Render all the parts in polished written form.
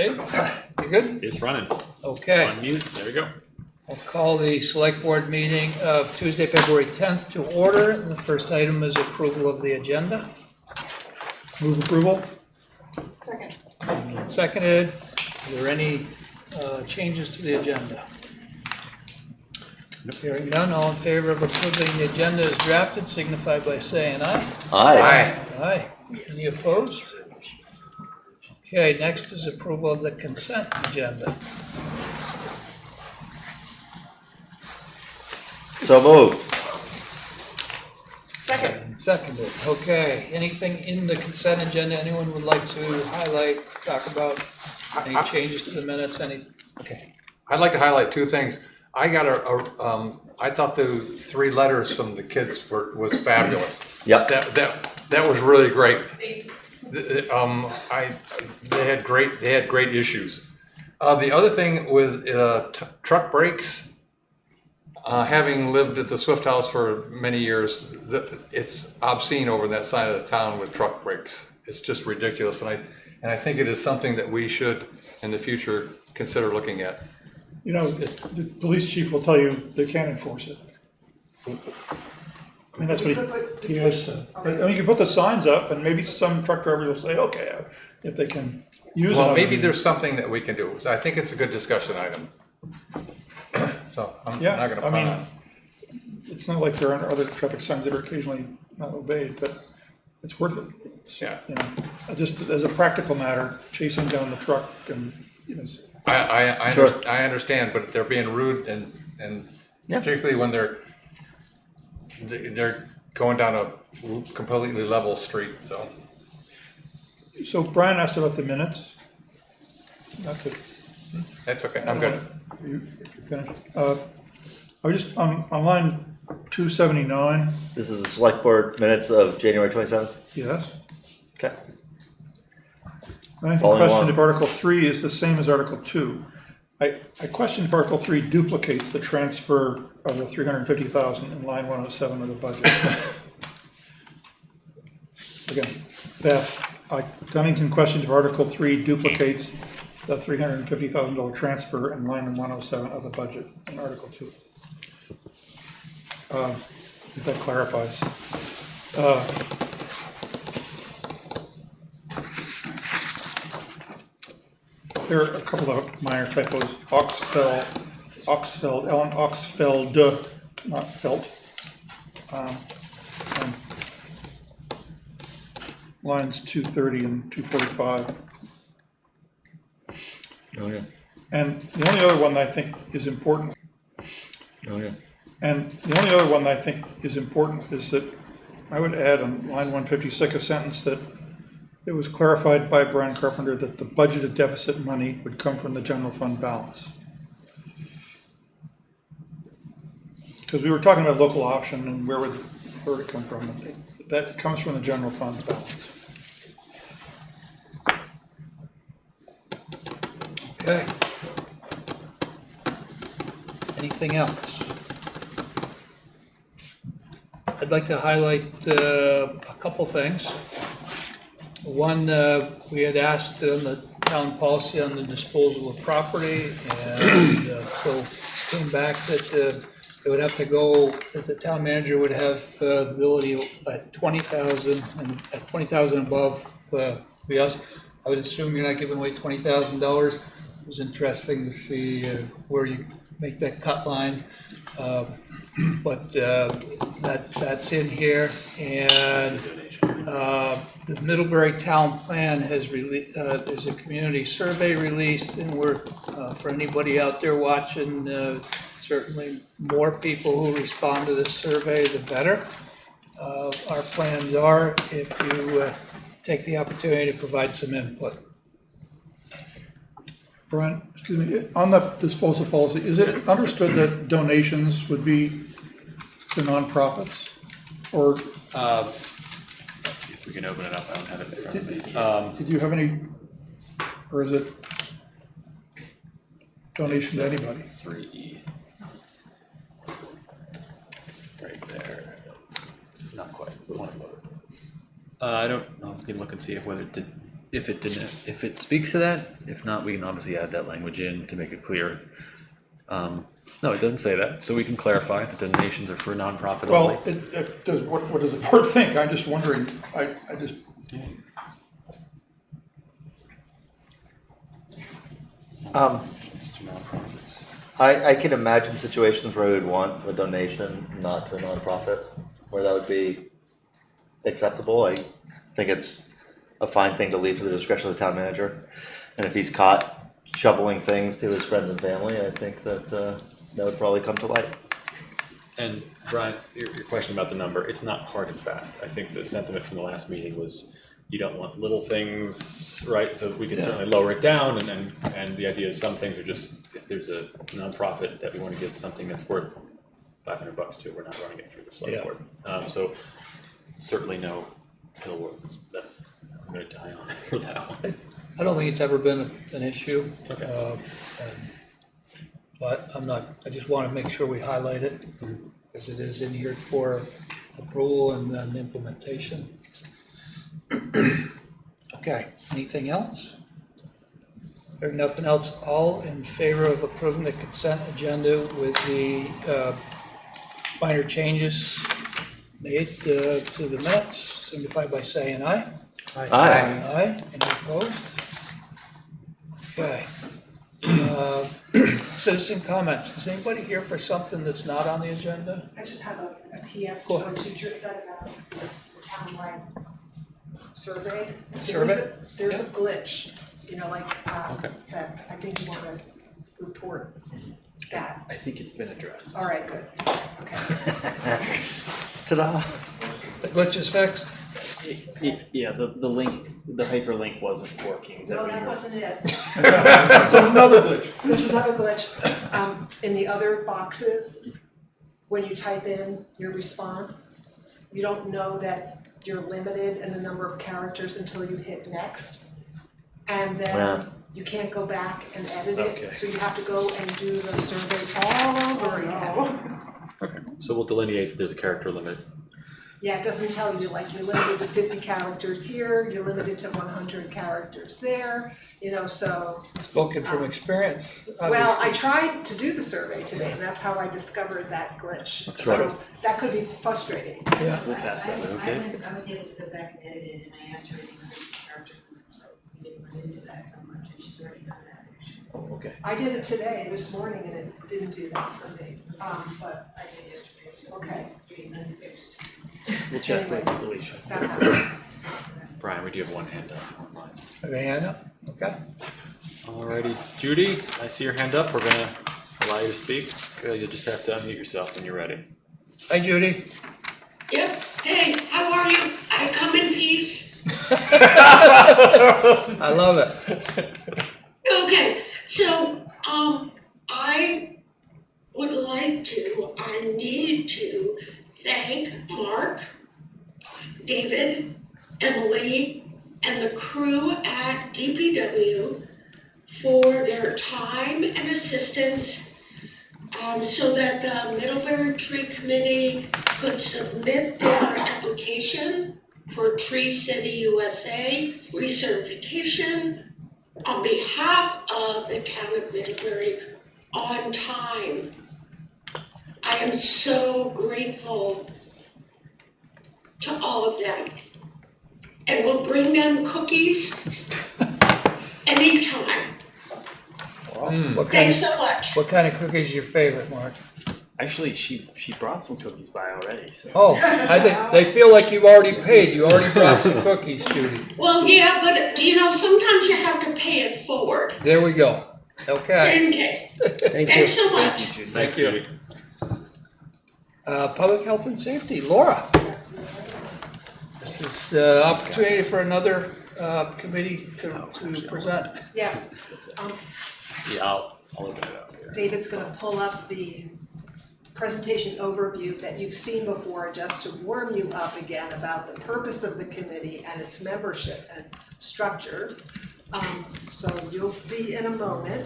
Dave, you good? It's running. Okay. Unmute. There we go. I'll call the select board meeting of Tuesday, February 10th to order. The first item is approval of the agenda. Move approval. Second. And seconded. Are there any changes to the agenda? Hearing none, all in favor of approving the agenda as drafted, signify by saying aye. Aye. Aye. Any opposed? Okay, next is approval of the consent agenda. So moved. Second. Seconded. Okay, anything in the consent agenda anyone would like to highlight, talk about? Any changes to the minutes, any? Okay. I'd like to highlight two things. I got I thought the 3 letters from the kids was fabulous. Yep. That was really great. They had great issues. The other thing with truck brakes, having lived at the Swift House for many years, it's obscene over that side of the town with truck brakes. It's just ridiculous, and I think it is something that we should in the future consider looking at. You know, the police chief will tell you they can't enforce it. I mean, that's what he has said. But, I mean, you can put the signs up and maybe some truck drivers will say, okay, if they can use it. Well, maybe there's something that we can do. I think it's a good discussion item. So I'm not going to punt on it. It's not like there aren't other traffic signs that are occasionally not obeyed, but it's worth it. Yeah. You know, just as a practical matter, chasing down the truck and, you know. I understand, but they're being rude and particularly when they're going down a completely level street. So Brian asked about the minutes. That's okay. I'm good. If you're finished. I was just on line 279. This is the select board minutes of January 27th. Yes. Okay. I have a Following question along. if Article 3 is the same as Article 2. I question if Article 3 duplicates the transfer of the 350,000 in line 107 of the budget. Again, Beth, Dunnington questioned if Article 3 duplicates the $350,000 transfer in line 107 of the budget in Article 2. If that clarifies. There are a couple of minor typos. Oxfeld, Ellen Oxfeld, not Felt. And lines 230 and 245. Oh, yeah. And the only other one that I think is important. Oh, yeah. And the only other one that I think is important is that I would add on line 156 a sentence that it was clarified by Brian Carpenter that the budgeted deficit money would come from the general fund balance. Because we were talking about local option and where would it come from? That comes from the general fund balance. Okay. Anything else? I'd like to highlight a couple things. One, we had asked on the town policy on the disposal of property, and so came back that it would have to go, that the town manager would have the ability at 20,000 and at 20,000 above be us. I would assume you're not giving away $20,000. It was interesting to see where you make that cut line, but that's in here. And the Middlebury Town Plan has there's a community survey released, and we're for anybody out there watching, certainly more people who respond to this survey, the better. Our plans are, if you take the opportunity to provide some input. Brian, excuse me, on the disposal policy, is it understood that donations would be to nonprofits? Or If we can open it up, I don't have it in front of me. did you have any, or is it donation to anybody? 3E. Right there. Not quite. One above it. I don't know. We can look and see if whether it did. if it speaks to that. If not, we can obviously add that language in to make it clear. No, it doesn't say that, so we can clarify that donations are for nonprofit only. Well, what does the board think? I'm just wondering, I just, Just to nonprofits. I can imagine situations where we would want a donation not to a nonprofit, where that would be acceptable. I think it's a fine thing to leave to the discretion of the town manager. And if he's caught shoveling things to his friends and family, I think that that would probably come to light. And Brian, your question about the number, it's not hard and fast. I think the sentiment from the last meeting was you don't want little things, right? So we can certainly lower it down, and the idea is some things are just, if there's a nonprofit that we want to give something that's worth $500 to, we're not running it through the select board. So certainly no hill work that I'm going to die on for that one. I don't think it's ever been an issue. Okay. But I just want to make sure we highlight it, because it is in here for approval and then implementation. Okay, anything else? Hearing nothing else, all in favor of approving the consent agenda with the minor changes made to the minutes, signify by saying aye. Aye. Aye, any opposed? Okay. Citizen comments, is anybody here for something that's not on the agenda? I just have a PS to Go what you just said about the townwide survey. Survey? There's a glitch, like, Okay. that I think you want to report that. I think it's been addressed. All right, good, okay. Ta-da. The glitch is fixed? Yeah, the link, the hyperlink wasn't working. Is No, what that you're- wasn't it. it's another glitch. There's another glitch. In the other boxes, when you type in your response, you don't know that you're limited in the number of characters until you hit next. And Yeah. then you can't go back and edit Okay. it, so you have to go and do the survey all over again. Okay. So we'll delineate that there's a character limit. Yeah, it doesn't tell you, like, you're limited to 50 characters here, you're limited to 100 characters there, so. Spoken from experience. Well, I obviously. tried to do the survey today, and that's how I discovered that glitch. Sure. So that could be frustrating. Yeah. We'll pass that. Okay. I was able to go back and edit it, and I asked her anything about the character limit, so we didn't run into that so much, and she's already done that, actually. Oh, okay. I did it today, this morning, and it didn't do that for me, but, I did yesterday, so. Okay. Getting unfixed. We'll check with Alicia. that happened. Brian, we do have one hand up online. Have a hand up? Okay. Alrighty, Judy, I see your hand up. We're gonna allow you to speak. You'll just have to unmute yourself when you're ready. Hi, Judy. Yep. Hey, how are you? I come in peace. I love it. Okay, so I would like to, I need to thank Mark, David, Emily, and the crew at DPW for their time and assistance so that the Middlebury Tree Committee could submit their application for Tree City USA recertification on behalf of the town of Middlebury on time. I am so grateful to all of them. And we'll bring them cookies anytime. What kind Thanks of, so much. what kind of cookies is your favorite, Mark? Actually, she brought some cookies by already, so. Oh, I think they feel like you've already paid. You already brought some cookies, Judy. Well, yeah, but sometimes you have to pay it forward There we go. Okay. in case. Thank Thanks so much. Thank you, Judy. Thanks, Judy. Public health and safety, Laura. This is opportunity for another committee to present. Yes, Yeah, I'll open it up here. David's gonna pull up the presentation overview that you've seen before, just to warm you up again about the purpose of the committee and its membership and structure. So you'll see in a moment.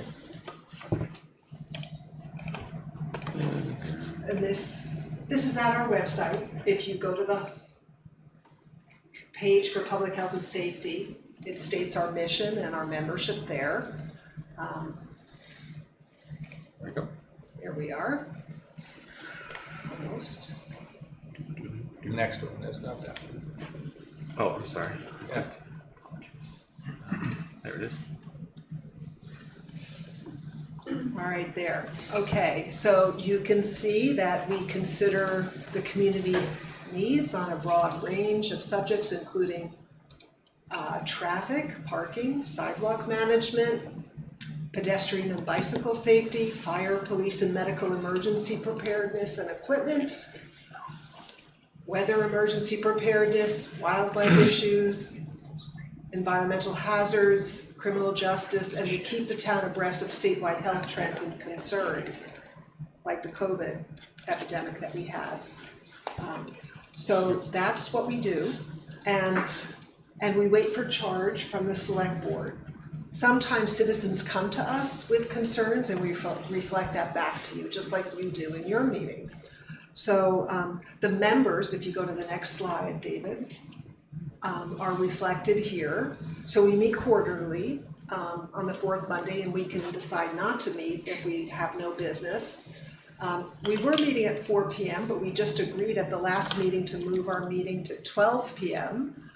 And this is at our website. If you go to the page for public health and safety, It states our mission and our membership there. There you go. There we are. Almost. Next one, that's not that. Oh, I'm sorry. Yeah. There it is. All right, there. Okay, so you can see that we consider the community's needs on a broad range of subjects, including traffic, parking, sidewalk management, pedestrian and bicycle safety, fire, police and medical emergency preparedness and equipment, weather emergency preparedness, wildlife issues, environmental hazards, criminal justice, and we keep the town abreast of statewide health trends and concerns, like the COVID epidemic that we had. So that's what we do, and we wait for charge from the select board. Sometimes citizens come to us with concerns and we reflect that back to you, just like you do in your meeting. So the members, if you go to the next slide, David, are reflected here. So we meet quarterly on the fourth Monday, and we can decide not to meet if we have no business. We were meeting at 4 p.m., but we just agreed at the last meeting to move our meeting to 12 p.m.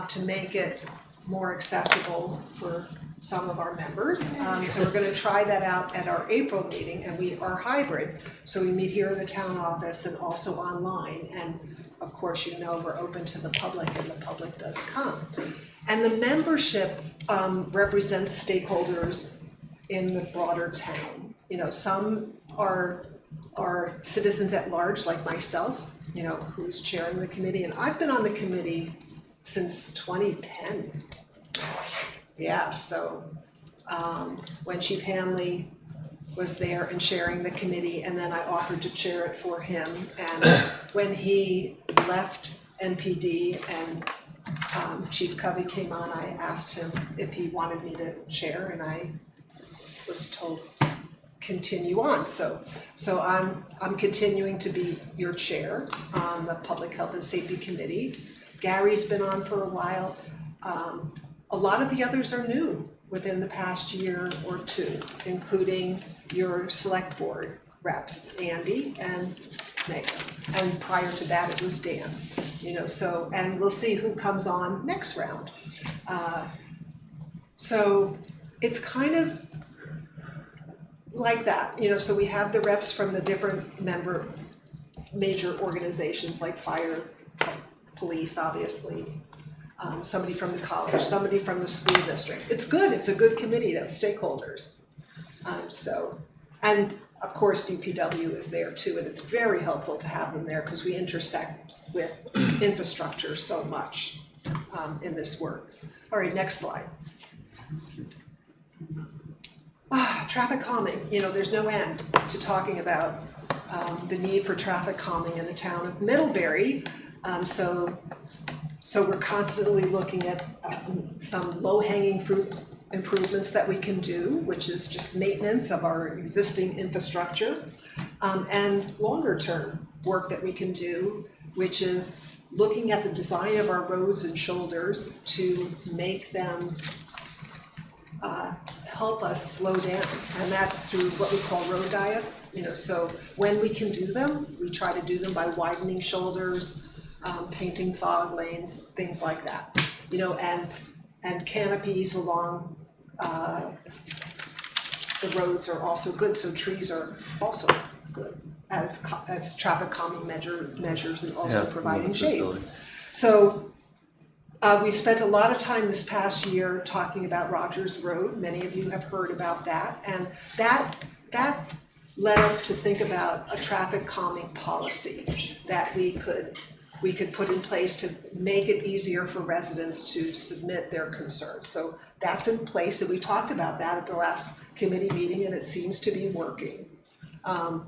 To make it more accessible for some of our members. So we're going to try that out at our April meeting, and we are hybrid. So we meet here in the town office and also online. And of course, you know, we're open to the public, and the public does come. And the membership represents stakeholders in the broader town. You know, some are citizens at large, like myself, you know, who's chairing the committee. And I've been on the committee since 2010. Yeah, so when Chief Hanley was there and chairing the committee, and then I offered to chair it for him. And when he left NPD and Chief Covey came on, I asked him if he wanted me to chair, and I was told continue on. So I'm continuing to be your chair on the Public Health and Safety Committee. Gary's been on for a while. A lot of the others are new within the past year or two, including your select board reps, Andy and Megan. And prior to that, it was Dan. You know, so, and we'll see who comes on next round. So it's kind of like that, you know, so we have the reps from the different major organizations like fire, police, obviously, somebody from the college, somebody from the school district. It's good, it's a good committee of stakeholders. And of course DPW is there too, and it's very helpful to have them there because we intersect with infrastructure so much in this work. All right, next slide. Traffic calming, you know, there's no end to talking about the need for traffic calming in the town of Middlebury. So we're constantly looking at some low-hanging fruit improvements that we can do, which is just maintenance of our existing infrastructure, and longer-term work that we can do, which is looking at the design of our roads and shoulders to make them help us slow down, and that's through what we call road diets. You know, so when we can do them, we try to do them by widening shoulders, painting fog lanes, things like that. You know, and canopies along the roads are also good. So trees are also good as traffic calming measures and also providing shade. So. We spent a lot of time this past year talking about Rogers Road. Many of you have heard about that, and that led us to think about a traffic calming policy that we could put in place to make it easier for residents to submit their concerns. So that's in place, and we talked about that at the last committee meeting, and it seems to be working.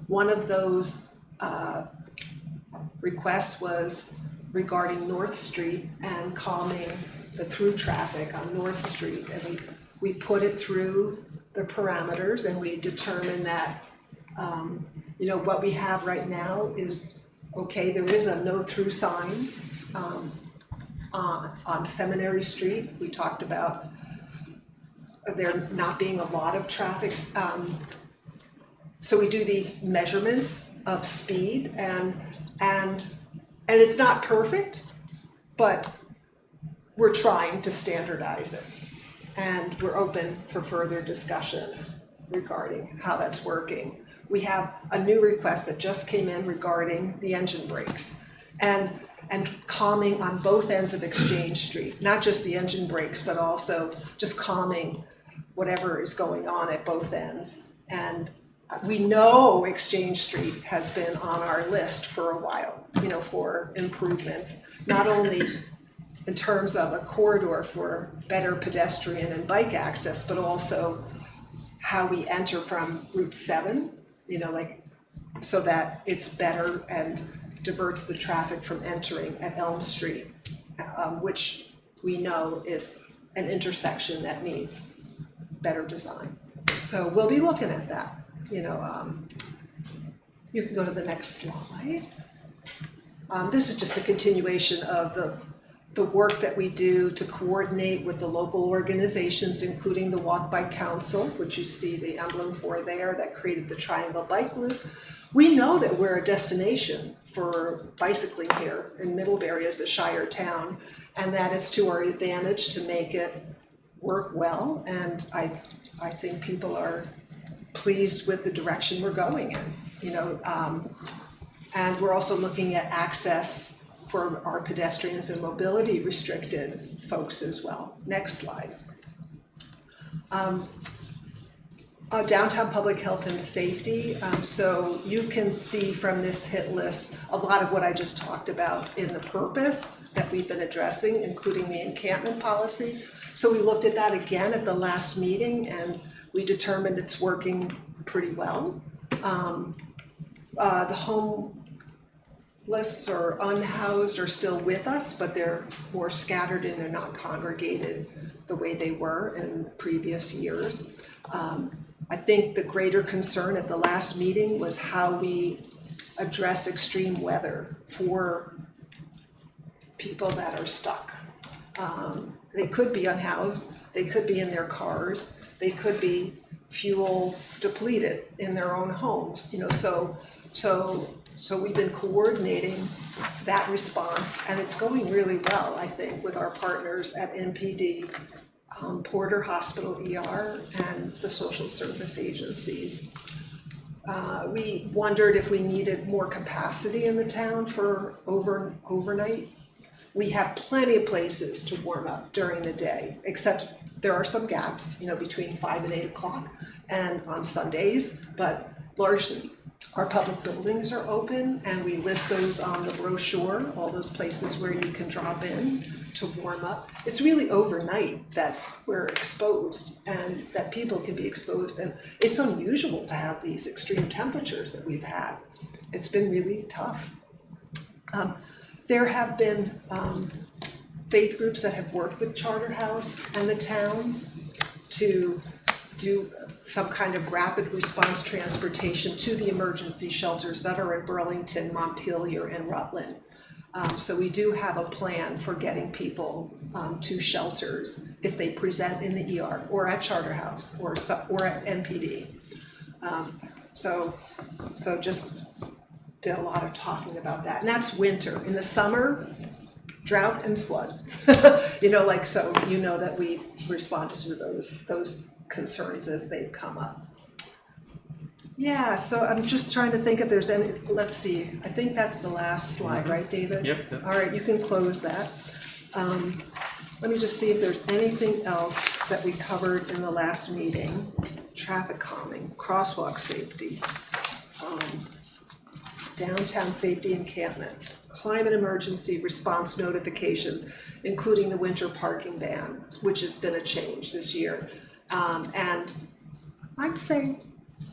One of those requests was regarding North Street and calming the through traffic on North Street. And we put it through the parameters, and we determined that, you know, what we have right now is okay. There is a no through sign on Seminary Street. We talked about there not being a lot of traffic. So we do these measurements of speed and it's not perfect, but we're trying to standardize it. And we're open for further discussion regarding how that's working. We have a new request that just came in regarding the engine brakes and calming on both ends of Exchange Street, not just the engine brakes, but also just calming whatever is going on at both ends. And we know Exchange Street has been on our list for a while, for improvements, not only in terms of a corridor for better pedestrian and bike access, but also how we enter from Route 7, so that it's better and diverts the traffic from entering at Elm Street, which we know is an intersection that needs better design. So we'll be looking at that. You can go to the next slide. This is just a continuation of the work that we do to coordinate with the local organizations, including the Walk Bike Council, which you see the emblem for there, that created the Triangle Bike Loop. We know that we're a destination for bicycling here in Middlebury as a Shire town, and that is to our advantage to make it work well. And I think people are pleased with the direction we're going in, and we're also looking at access for our pedestrians and mobility restricted folks as well. Next slide. Downtown public health and safety. So you can see from this hit list a lot of what I just talked about in the purpose that we've been addressing, including the encampment policy. So we looked at that again at the last meeting and we determined it's working pretty well. The homeless or unhoused are still with us, but they're more scattered and they're not congregated the way they were in previous years. I think the greater concern at the last meeting was how we address extreme weather for people that are stuck. They could be unhoused, they could be in their cars, they could be fuel depleted in their own homes, so we've been coordinating that response, and it's going really well, I think, with our partners at MPD, Porter Hospital ER, and the social service agencies. We wondered if we needed more capacity in the town for overnight. We have plenty of places to warm up during the day, except there are some gaps, between 5 and 8 o'clock and on Sundays, but largely our public buildings are open and we list those on the brochure, all those places where you can drop in to warm up. It's really overnight that we're exposed and that people can be exposed, and it's unusual to have these extreme temperatures that we've had. It's been really tough. There have been faith groups that have worked with Charterhouse and the town to do some kind of rapid response transportation to the emergency shelters that are in Burlington, Montpelier, and Rutland. So we do have a plan for getting people to shelters if they present in the ER or at Charterhouse or at NPD. So just did a lot of talking about that, and that's winter. In the summer, drought and flood. So that we responded to those concerns as they've come up. Yeah, so I'm just trying to think if there's any, let's see, I think that's the last slide, right, David? Yep. All right, you can close that. Let me just see if there's anything else that we covered in the last meeting. Traffic calming, crosswalk safety, downtown safety encampment, climate emergency response notifications, including the winter parking ban, which has been a change this year. And I'd say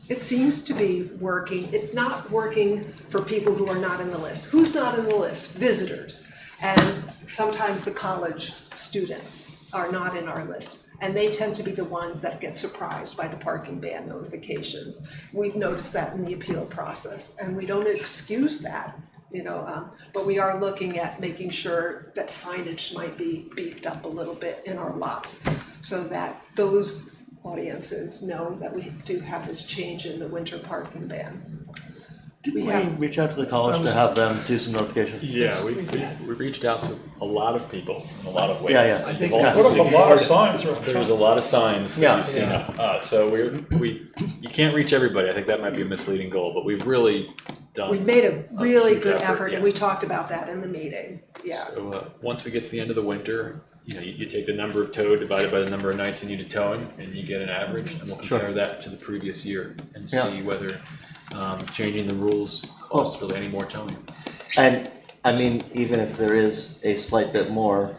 it seems to be working. It's not working for people who are not in the list. Who's not in the list? Visitors. And sometimes the college students are not in our list. And they tend to be the ones that get surprised by the parking ban notifications. We've noticed that in the appeal process, and we don't excuse that. But we are looking at making sure that signage might be beefed up a little bit in our lots so that those audiences know that we do have this change in the winter parking ban. Didn't we reach out to the college to have them do some notification? Yeah, we reached out to a lot of people in a lot of ways. Yeah. I think We've also Put up seen- a lot of signs around There's town. a lot of signs Yeah. that you've seen up. So you can't reach everybody. I think that might be a misleading goal, but we've really done. We've made a really huge good effort, and yeah. we talked about that in the meeting, yeah. So once we get to the end of the winter, you take the number of towed divided by the number of nights you need to tow in, and you get an average, and we'll compare that to the previous year and Yeah. see whether changing the rules costs really any more towing. And I mean, even if there is a slight bit more,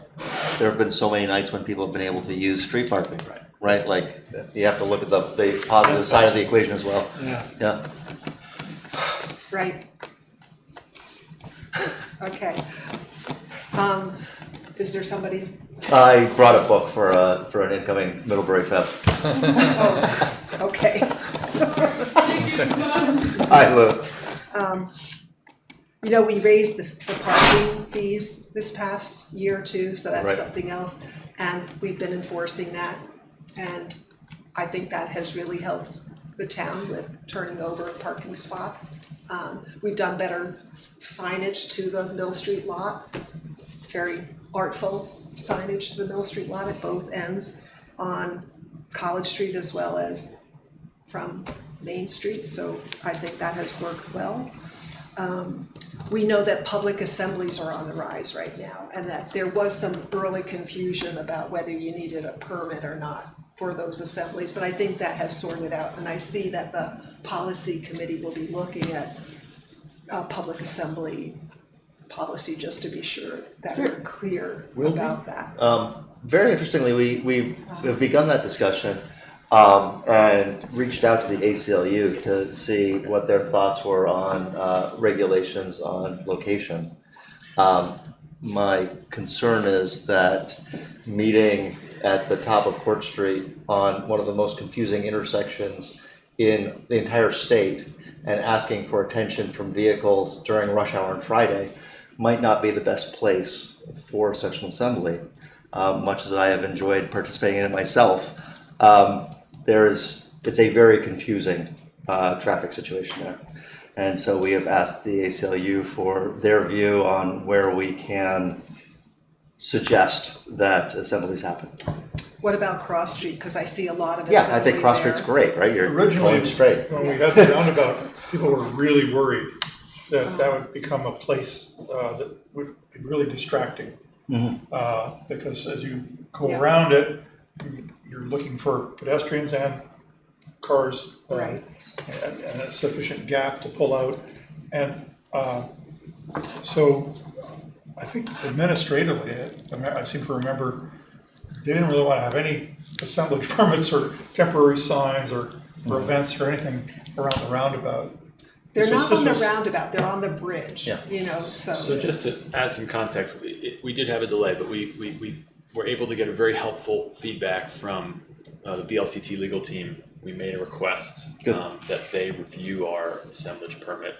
there have been so many nights when people have been able to use street parking. Right, like you have to look at the positive side of the equation as well. Yeah. Right. Okay. Is there somebody? I brought a book for an incoming Middlebury Feb. Oh, okay. I will. We raised the parking fees this past year or two, so that's Right. something else. And we've been enforcing that. And I think that has really helped the town with turning over parking spots. We've done better signage to the Mill Street lot, very artful signage to the Mill Street lot at both ends on College Street as well as from Main Street, so I think that has worked well. We know that public assemblies are on the rise right now, and that there was some early confusion about whether you needed a permit or not for those assemblies, but I think that has sorted out, and I see that the policy committee will be looking at public assembly policy just to be sure that we're clear about that. Very interestingly, we have begun that discussion and reached out to the ACLU to see what their thoughts were on regulations on location. My concern is that meeting at the top of Court Street on one of the most confusing intersections in the entire state and asking for attention from vehicles during rush hour on Friday might not be the best place for such an assembly. Much as I have enjoyed participating in it myself, it's a very confusing traffic situation there. And so we have asked the ACLU for their view on where we can suggest that assemblies happen. What about Cross Street? Because I see a lot of Yeah, assembly I think Cross there. Street's great, right? You're Originally, going straight. when we had the roundabout, people were really worried that that would become a place that would be really distracting. Because as you go Yeah. around it, you're looking for pedestrians and cars. Right. And a sufficient gap to pull out. And so I think administratively, I seem to remember, they didn't really want to have any assemblage permits or temporary signs or events or anything around the roundabout. They're This not was- on the this was- roundabout, they're on the bridge, Yeah. so. So just to add some context, we did have a delay, but we were able to get a very helpful feedback from the VLCT legal team. We made a request that they review our assemblage permit,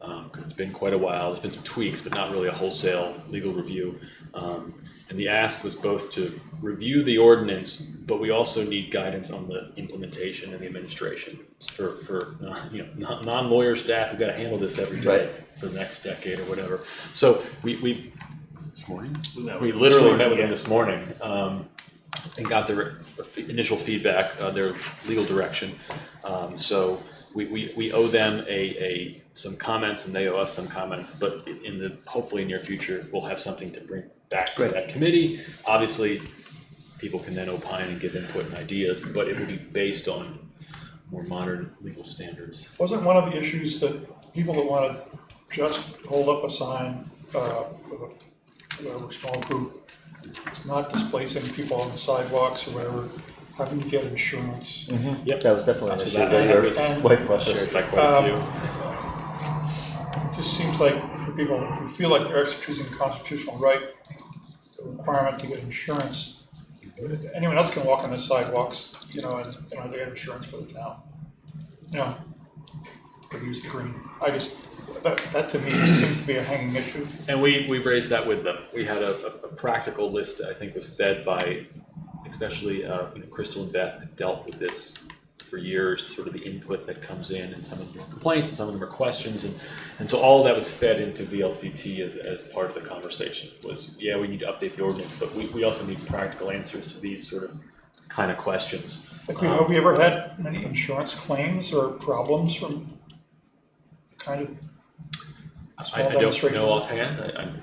because it's been quite a while. There's been some tweaks, but not really a wholesale legal review. And the ask was both to review the ordinance, but we also need guidance on the implementation and the administration for non-lawyer staff who've got to handle this every day for the next decade or whatever. So we this morning? We literally met with them this morning and got their initial feedback, their legal direction. So we owe them some comments, and they owe us some comments, but in the hopefully near future, we'll have something to bring back to that committee. Obviously, people can then opine and give input and ideas, but it will be based on more modern legal standards. Wasn't one of the issues that people that want to just hold up a sign with a small group, it's not displacing people on the sidewalks or whatever, having to get insurance? Yep. That was definitely an So issue that that was your wife brought shared up. by quite a few. It just seems like for people who feel like they're exercising a constitutional right, the requirement to get insurance, anyone else can walk on the sidewalks, and they have insurance for the town. or use the green. That to me seems to be a hanging issue. And we've raised that with them. We had a practical list that I think was fed by, especially Crystal and Beth have dealt with this for years, sort of the input that comes in, and some of them are complaints and some of them are questions, and so all of that was fed into VLCT as part of the conversation was, yeah, we need to update the ordinance, but we also need practical answers to these sort of kind of questions. Have we ever had many insurance claims or problems from kind of small I don't demonstrations? know offhand.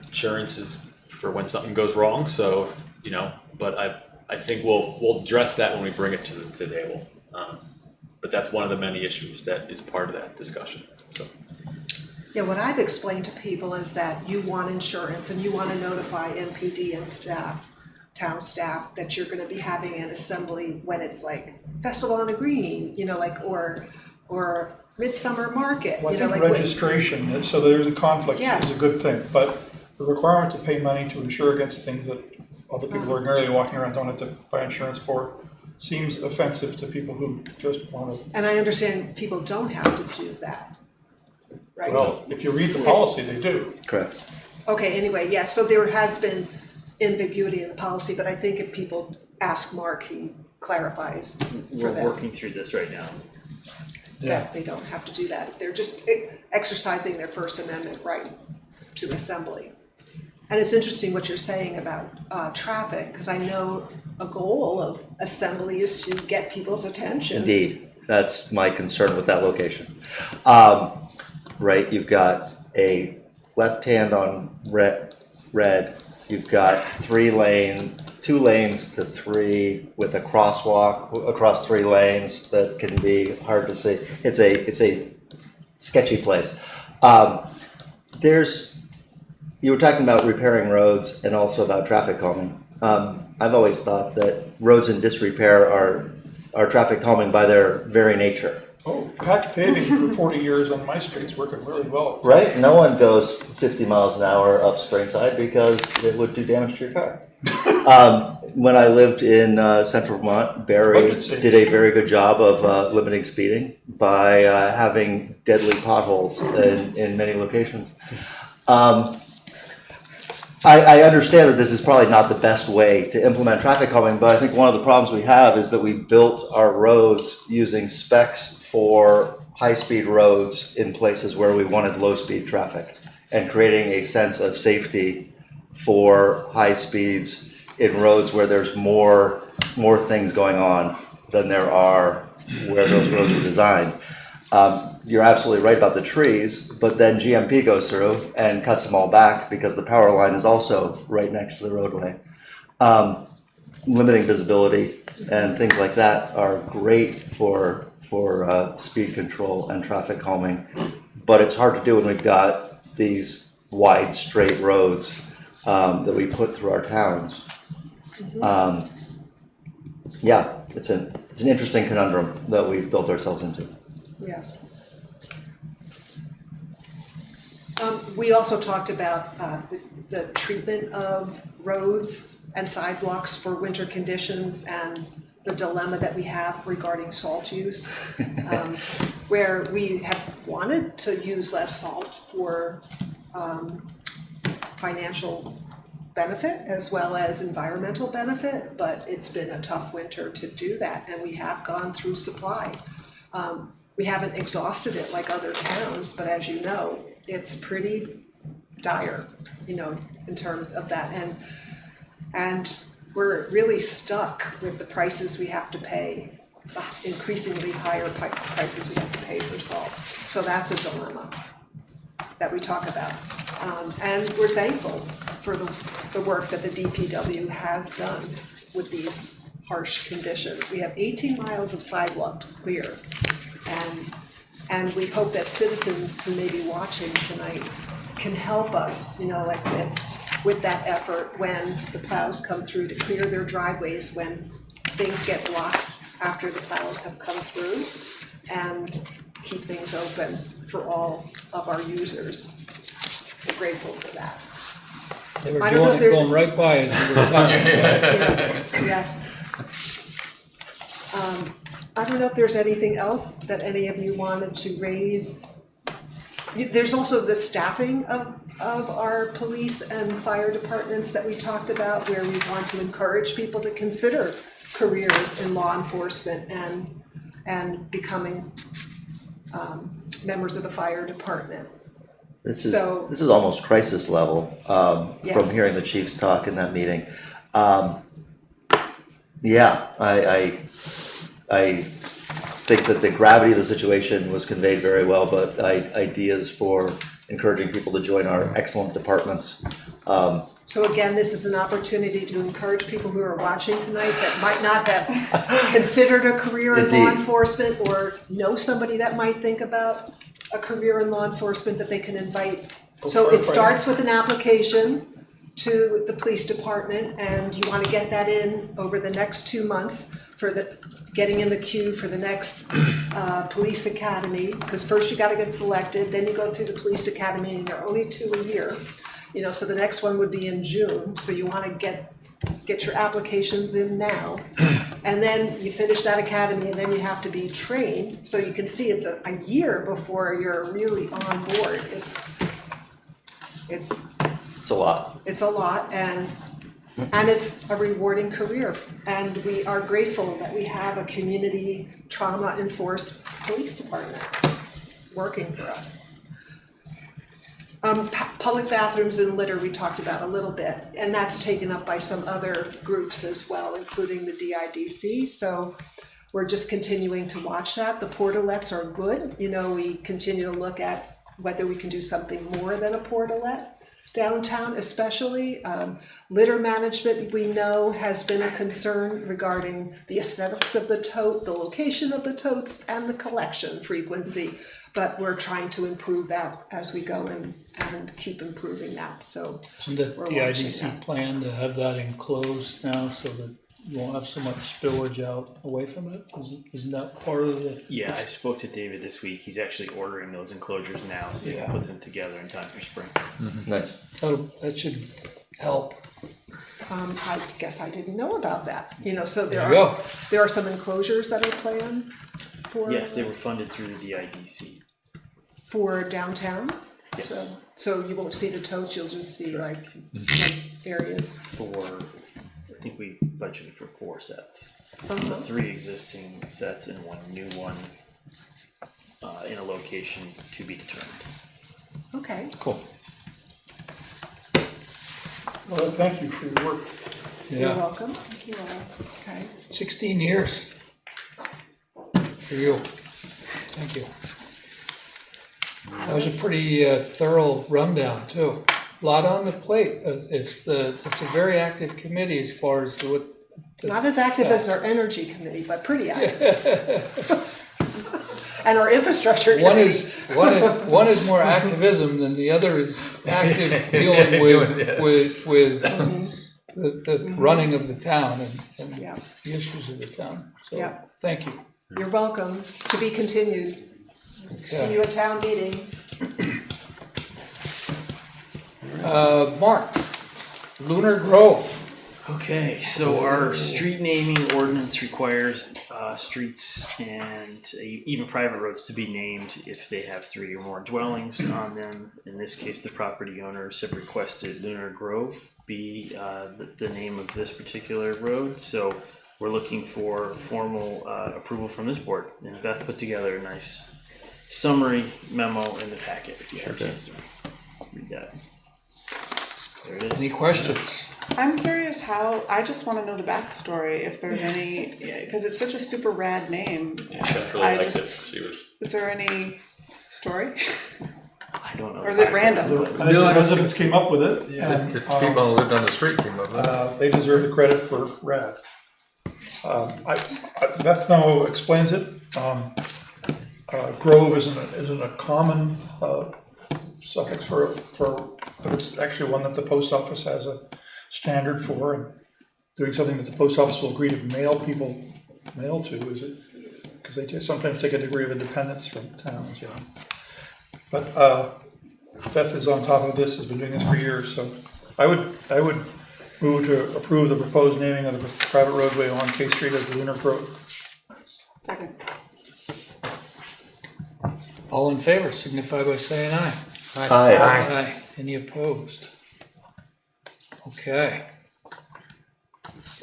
Insurance is for when something goes wrong, so but I think we'll address that when we bring it to the table. But that's one of the many issues that is part of that discussion. So. Yeah, what I've explained to people is that you want insurance and you want to notify MPD and staff, town staff, that you're going to be having an assembly when it's like Festival on the Green, or Midsummer Market. Well, I think registration, so there's a conflict, is a good thing, but the requirement to pay money to insure against things that other people ordinarily walking around don't have to buy insurance for seems offensive to people who just want to. And I understand people don't have to do that, right? Well, if you read the policy, they do. Correct. Okay, anyway, yeah, so there has been ambiguity in the policy, but I think if people ask Mark, he clarifies for We're them working through this right now. that they don't have to do that if they're just exercising their First Amendment right to assembly. And it's interesting what you're saying about traffic, because I know a goal of assembly is to get people's attention. Indeed, that's my concern with that location. Right, you've got a left hand on red, you've got 2 lanes to 3 with a crosswalk across 3 lanes that can be hard to see. It's a sketchy place. You were talking about repairing roads and also about traffic calming. I've always thought that roads in disrepair are traffic calming by their very nature. Oh, patch paving for 40 years on my street's working really well. Right? No one goes 50 miles an hour up Springside because it would do damage to your car. When I lived in central Vermont, Barry did a very good job of limiting speeding by having deadly potholes in many locations. I understand that this is probably not the best way to implement traffic calming, but I think one of the problems we have is that we built our roads using specs for high-speed roads in places where we wanted low-speed traffic, and creating a sense of safety for high speeds in roads where there's more things going on than there are where those roads were designed. You're absolutely right about the trees, but then GMP goes through and cuts them all back because the power line is also right next to the roadway. Limiting visibility and things like that are great for speed control and traffic calming, but it's hard to do when we've got these wide straight roads that we put through our towns. Yeah, it's an interesting conundrum that we've built ourselves into. Yes. We also talked about the treatment of roads and sidewalks for winter conditions and the dilemma that we have regarding salt use, where we have wanted to use less salt for financial benefit as well as environmental benefit, but it's been a tough winter to do that, and we have gone through supply. We haven't exhausted it like other towns, but as you know, it's pretty dire, in terms of that. And we're really stuck with the prices we have to pay, the increasingly higher prices we have to pay for salt. So that's a dilemma that we talk about. And we're thankful for the work that the DPW has done with these harsh conditions. We have 18 miles of sidewalk to clear. And we hope that citizens who may be watching tonight can help us, with that effort when the plows come through to clear their driveways, when things get blocked after the plows have come through, and keep things open for all of our users. We're grateful for that. They were going right by it. Yes. I don't know if there's anything else that any of you wanted to raise. There's also the staffing of our police and fire departments that we talked about, where we want to encourage people to consider careers in law enforcement and becoming members of the fire department. This So- is almost crisis level, from Yes. hearing the chiefs talk in that meeting. Yeah, I think that the gravity of the situation was conveyed very well, but ideas for encouraging people to join our excellent departments. So again, this is an opportunity to encourage people who are watching tonight that might not have considered a career in law Indeed. enforcement or know somebody that might think about a career in law enforcement that they can invite. So it starts with an application to the police department, and you want to get that in over the next 2 months for getting in the queue for the next police academy, because first you got to get selected, then you go through the police academy, and there are only 2 a year. So the next one would be in June, so you want to get your applications in now. And then you finish that academy, and then you have to be trained, so you can see it's a year before you're really on board. It's It's a lot. a lot, and it's a rewarding career, and we are grateful that we have a community trauma-enforced police department working for us. Public bathrooms and litter we talked about a little bit, and that's taken up by some other groups as well, including the DIDC, so we're just continuing to watch that. The portalets are good, we continue to look at whether we can do something more than a portalet downtown, especially. Litter management, we know, has been a concern regarding the aesthetics of the tote, the location of the totes, and the collection frequency. But we're trying to improve that as we go and keep improving that, so. Isn't it We're the watching IDC that. plan to have that enclosed now so that you won't have so much spillage out away from it? Isn't that part of the? Yeah, I spoke to David this week. He's actually ordering those enclosures now so they can put them together in time for spring. Nice. That should help. I guess I didn't know about that, so There you go. there are some enclosures that are planned for. Yes, they were funded through the DIDC. For downtown? Yes. So you won't see the totes, you'll just see like areas. I think we budgeted for 4 sets. Uh-huh. 3 existing sets and 1 new one in a location to be determined. Okay, Cool. Well, thank you for your work. you're Yeah, welcome. Okay. 16 years for you. Thank you. That was a pretty thorough rundown too. A lot on the plate. It's a very active committee as far as what. Not as active as our energy committee, but pretty active. And our infrastructure committee. One is more activism than the other is active dealing with the running of the town and Yeah. the issues of the town. So, Yeah. thank you. You're welcome. To be continued. See you at town meeting. Mark, Lunar Grove. Okay, so our street naming ordinance requires streets and even private roads to be named if they have 3 or more dwellings on them. In this case, the property owners have requested Lunar Grove be the name of this particular road. So we're looking for formal approval from this board. And Beth put together a nice summary memo in the packet if you have a chance to read that. There it is. Any questions? I'm curious I just want to know the backstory, if there's any, because it's such a super rad name. Yeah, Beth really I liked just- it. She was. Is there any story? I don't know. Or is it random? I think the residents came up with it, and The people who lived on the street came up with it. they deserve the credit for rad. Beth memo explains it. Grove isn't a common suffix but it's actually one that the post office has a standard for, and doing something that the post office will agree to mail to, is it? Because they sometimes take a degree of independence from towns, But Beth is on top of this, has been doing this for years, so I would move to approve the proposed naming of the private roadway on K Street as Lunar Grove. Second. All in favor, signify by saying aye. Aye. Aye. Any opposed? Okay.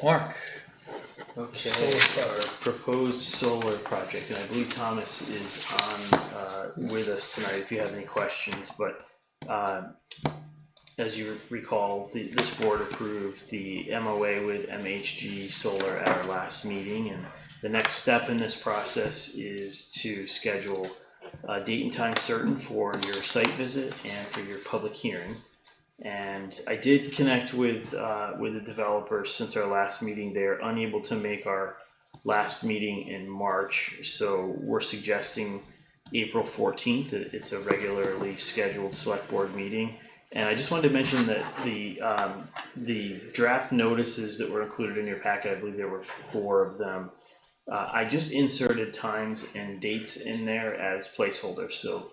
Mark. Okay, Solar our proposed solar project, and I believe Thomas is on with us tonight if you have any questions, but as you recall, this board approved the MOA with MHG Solar at our last meeting, and the next step in this process is to schedule a date and time certain for your site visit and for your public hearing. And I did connect with the developers since our last meeting. They're unable to make our last meeting in March, so we're suggesting April 14th. It's a regularly scheduled select board meeting. And I just wanted to mention that the draft notices that were included in your packet, I believe there were 4 of them. I just inserted times and dates in there as placeholders, so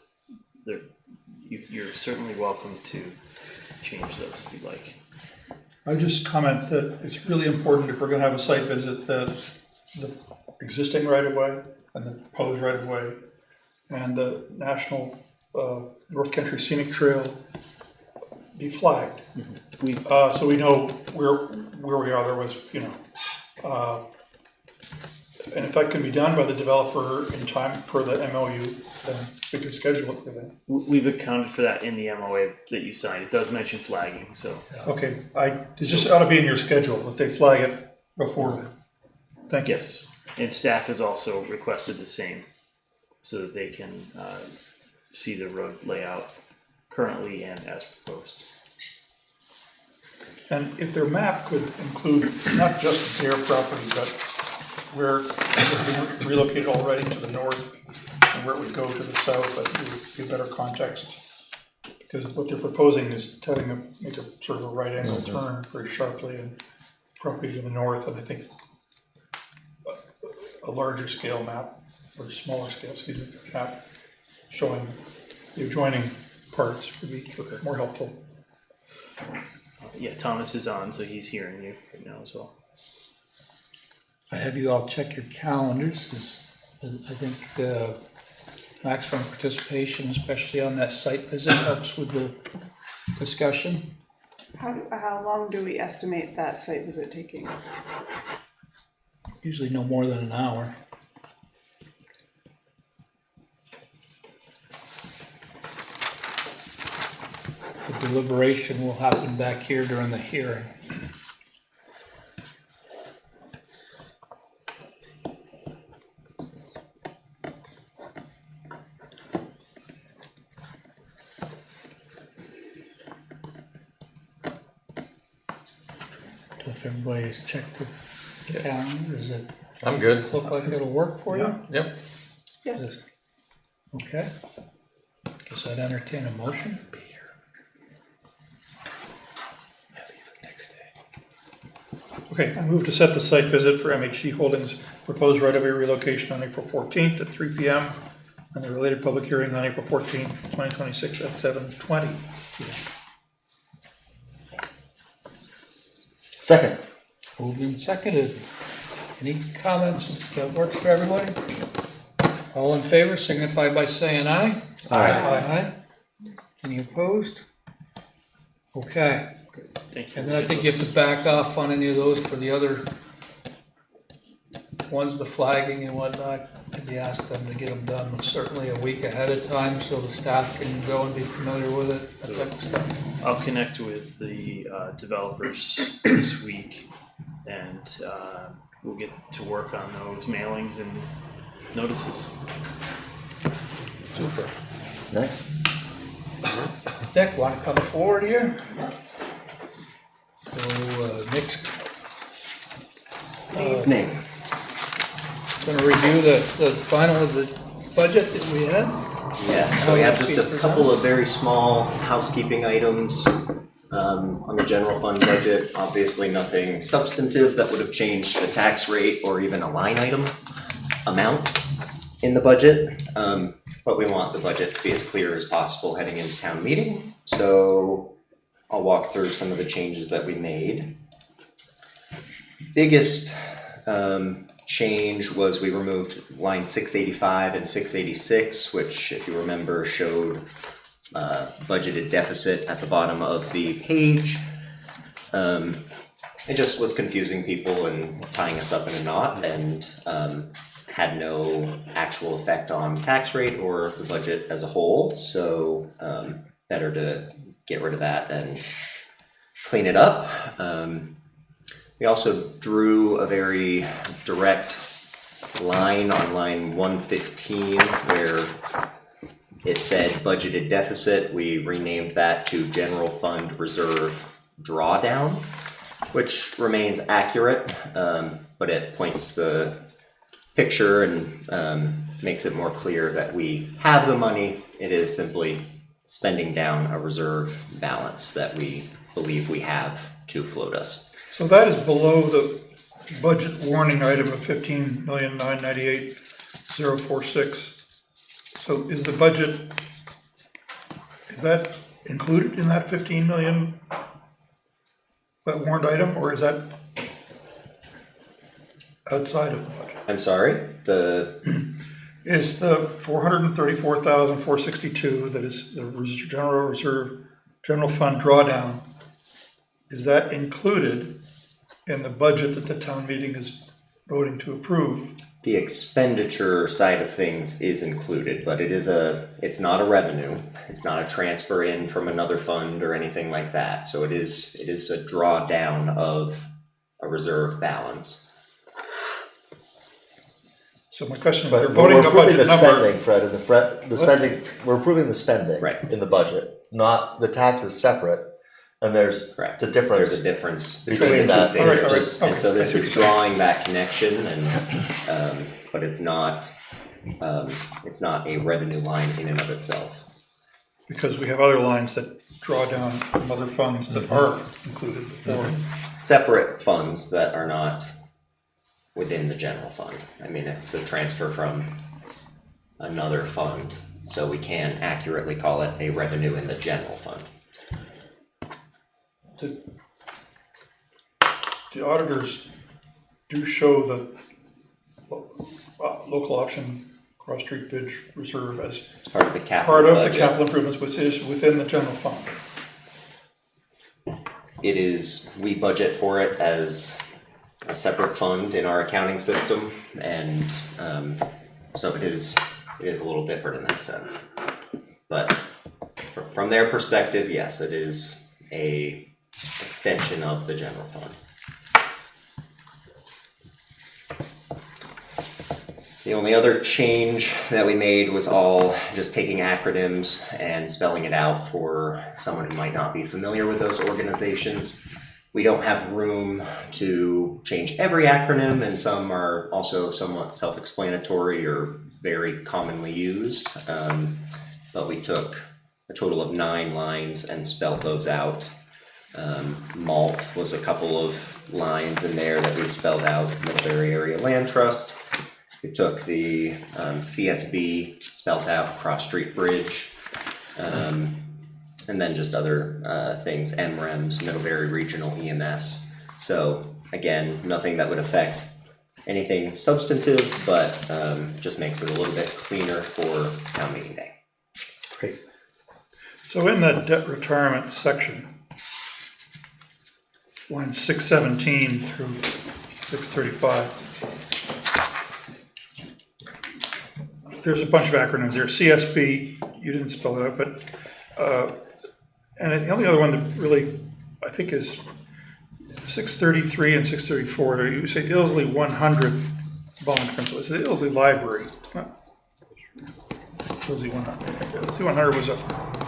you're certainly welcome to change those if you'd like. I just comment that it's really important if we're gonna have a site visit that the existing right-of-way and the proposed right-of-way and the National North Country Scenic Trail be flagged. So we know where we are. There was, and if that can be done by the developer in time per the MOU, then we can schedule it for them. We've accounted for that in the MOA that you signed. It does mention flagging, so. Okay, it just ought to be in your schedule that they flag it before then. Thank you. Yes, and staff has also requested the same so that they can see the road layout currently and as proposed. And if their map could include not just their property, but where it would be relocated already to the north and where it would go to the south, that would be a better context. Because what they're proposing is having to make a sort of a right angle turn very sharply and property to the north, and I think a larger scale map, or smaller scale, map showing the adjoining parts would be more helpful. Yeah, Thomas is on, so he's hearing you right now as well. I have you all check your calendars. I think maximum participation, especially on that site visit, helps with the discussion. How long do we estimate that site visit taking? Usually no more than an hour. The deliberation will happen back here during the hearing. If everybody has checked the calendar, does it I'm good. look like it'll work for you? Yep. Yeah. Okay. Guess I'd entertain a motion. Okay, I move to set the site visit for MHG Holdings proposed right-of-way relocation on April 14th at 3 p.m. and the related public hearing on April 14th, 2026 at 7:20 p.m. Second. Moved and seconded. Any comments that works for everybody? All in favor signify by saying aye. Aye. Aye. Any opposed? Okay. Thank you. And then I think you have to back off on any of those for the other ones, the flagging and whatnot. Maybe ask them to get them done certainly a week ahead of time so the staff can go and be familiar with it, that type of stuff. I'll connect with the developers this week, and we'll get to work on those mailings and notices. Super. Next. Nick, want to come forward here? So, Nick's Evening. going to review the final of the budget that we had. Yes, so we have just a couple of very small housekeeping items on the general fund budget. Obviously nothing substantive that would have changed the tax rate or even a line item amount in the budget. But we want the budget to be as clear as possible heading into town meeting. So I'll walk through some of the changes that we made. Biggest change was we removed line 685 and 686, which, if you remember, showed budgeted deficit at the bottom of the page. It just was confusing people and tying us up in a knot, and had no actual effect on tax rate or the budget as a whole. So better to get rid of that and clean it up. We also drew a very direct line on line 115 where it said budgeted deficit. We renamed that to general fund reserve drawdown, which remains accurate, but it points the picture and makes it more clear that we have the money. It is simply spending down a reserve balance that we believe we have to float us. So that is below the budget warning item of 15,998,046. So is the budget, is that included in that 15 million, that warned item, or is that outside of the budget? I'm sorry, Is the 434,462 that is the general reserve, general fund drawdown, is that included in the budget that the town meeting is voting to approve? the expenditure side of things is included, but it's not a revenue. It's not a transfer in from another fund or anything like that. So it is a drawdown of a reserve balance. So my question is, But they're we're voting a approving budget the number. spending, Fred, and the spending, we're approving the spending Right. in the budget, not the taxes separate. And there's Correct. the difference. There's a difference between between the that. two All right, things. all right, This- okay. And so this I see is what you're saying. drawing that connection and, but it's not a revenue line in and of itself. Because we have other lines that draw down from other funds that are included before. Separate funds that are not within the general fund. I mean, it's a transfer from another fund, so we can accurately call it a revenue in the general fund. The auditors do show the local option cross-street bridge reserve as It's part of the capital part of the budget. capital improvements, which is within the general fund. It is, we budget for it as a separate fund in our accounting system, and so it is a little different in that sense. But from their perspective, yes, it is a extension of the general fund. The only other change that we made was all just taking acronyms and spelling it out for someone who might not be familiar with those organizations. We don't have room to change every acronym, and some are also somewhat self-explanatory or very commonly used. But we took a total of 9 lines and spelled those out. Malt was a couple of lines in there that we spelled out. Middlebury Area Land Trust. We took the CSB, spelled out Cross Street Bridge, and then just other things, MREMS, Middlebury Regional EMS. So again, nothing that would affect anything substantive, but just makes it a little bit cleaner for town meeting day. Great. So in the debt retirement section, line 617 through 635, there's a bunch of acronyms there. CSB, you didn't spell it out, but, and the only other one that really, I think, is 633 and 634. You say Ilsley 100 bond principal. It's the Ilsley Library. It's not Ilsley 100. Ilsley 100 was a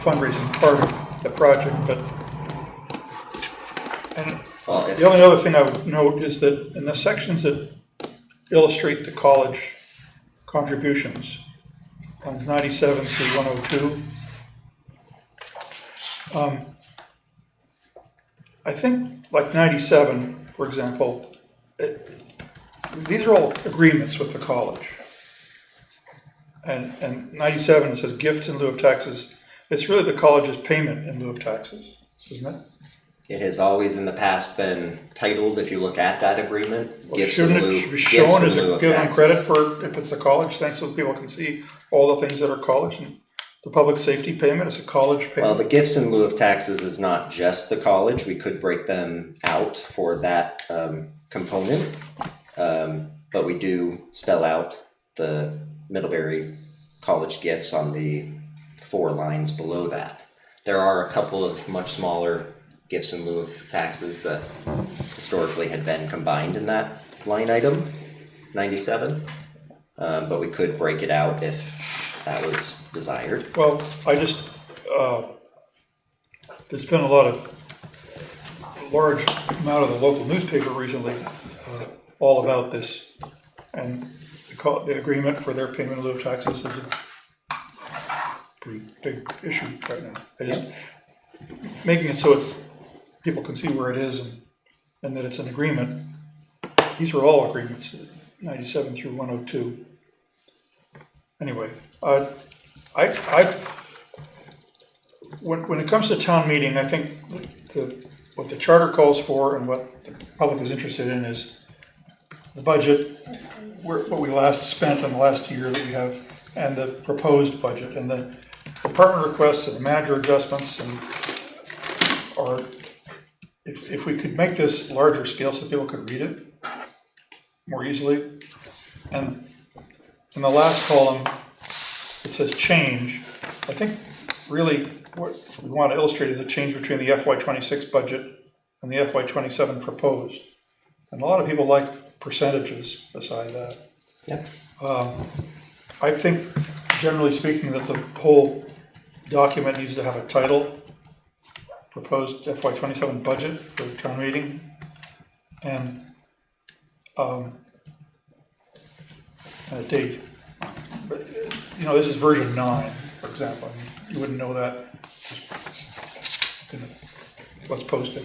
fundraising part of the project, but, and Well, the only other thing I would note is that in the sections that illustrate the college contributions, lines 97 through 102, I think like 97, for example, these are all agreements with the college. And 97, it says gifts in lieu of taxes. It's really the college's payment in lieu of taxes, isn't it? It has always in the past been titled, if you look at that agreement, gifts in Shouldn't lieu, it be gifts shown in as lieu a of given taxes. credit for, if it's a college thing, so people can see all the things that are college, and the public safety payment is a college Well, payment? the gifts in lieu of taxes is not just the college. We could break them out for that component. But we do spell out the Middlebury college gifts on the 4 lines below that. There are a couple of much smaller gifts in lieu of taxes that historically had been combined in that line item, 97. But we could break it out if that was desired. Well, I just, there's been a large amount of the local newspaper recently, all about this. And the agreement for their payment in lieu of taxes is a pretty big issue right now. I just, making it so people can see where it is and that it's an agreement. These are all agreements, 97 through 102. Anyway, when it comes to town meeting, I think what the charter calls for and what the public is interested in is the budget, what we last spent in the last year that we have, and the proposed budget, and the department requests and the manager adjustments, and or if we could make this larger scale so people could read it more easily. And in the last column, it says change. I think really what we want to illustrate is a change between the FY26 budget and the FY27 proposed. And a lot of people like percentages beside that. Yep. I think, generally speaking, that the whole document needs to have a title, proposed FY27 budget for the town meeting, and a date. But, you know, this is version 9, for example. I mean, you wouldn't know that in what's posted.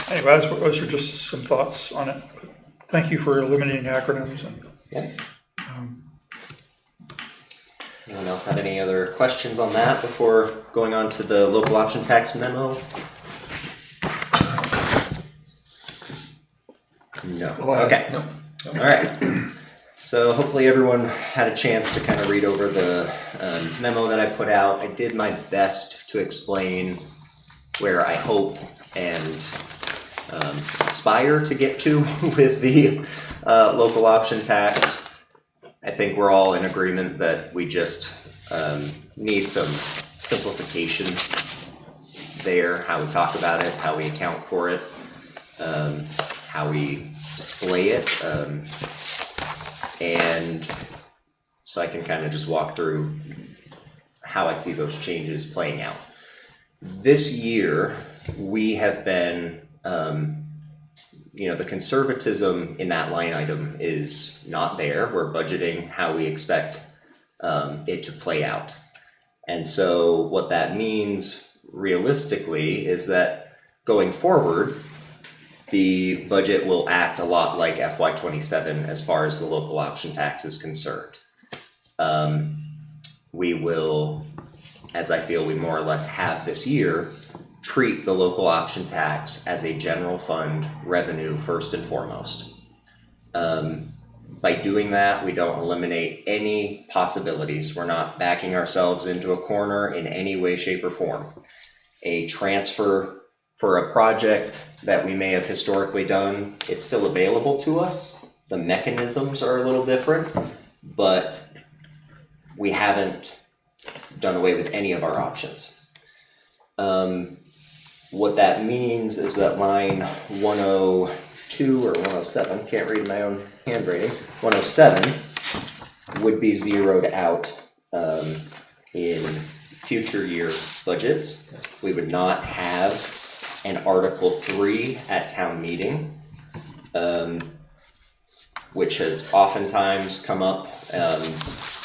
Anyway, those are just some thoughts on it. Thank you for eliminating acronyms. And, Yeah. Anyone else have any other questions on that before going on to the local option tax memo? No. Okay. No. All right. So hopefully everyone had a chance to kind of read over the memo that I put out. I did my best to explain where I hope and aspire to get to with the local option tax. I think we're all in agreement that we just need some simplification there, how we talk about it, how we account for it, how we display it. And so I can kind of just walk through how I see those changes playing out. This year, we have been, the conservatism in that line item is not there. We're budgeting how we expect it to play out. And so what that means realistically is that going forward, the budget will act a lot like FY27 as far as the local option tax is concerned. We will, as I feel we more or less have this year, treat the local option tax as a general fund revenue first and foremost. By doing that, we don't eliminate any possibilities. We're not backing ourselves into a corner in any way, shape, or form. A transfer for a project that we may have historically done, it's still available to us. The mechanisms are a little different, but we haven't done away with any of our options. What that means is that line 102 or 107, can't read my own handwriting, 107 would be zeroed out in future year budgets. We would not have an Article 3 at town meeting, which has oftentimes come up.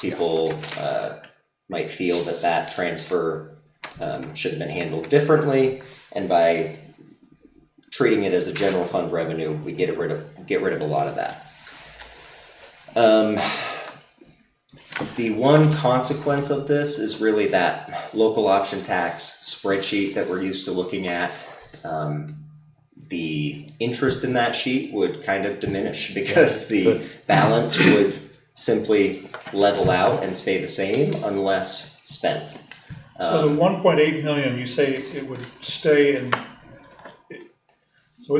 People might feel that transfer should have been handled differently, and by treating it as a general fund revenue, we get rid of a lot of that. The one consequence of this is really that local option tax spreadsheet that we're used to looking at The interest in that sheet would kind of diminish because the balance would simply level out and stay the same unless spent. So the 1.8 million, you say it would stay in, so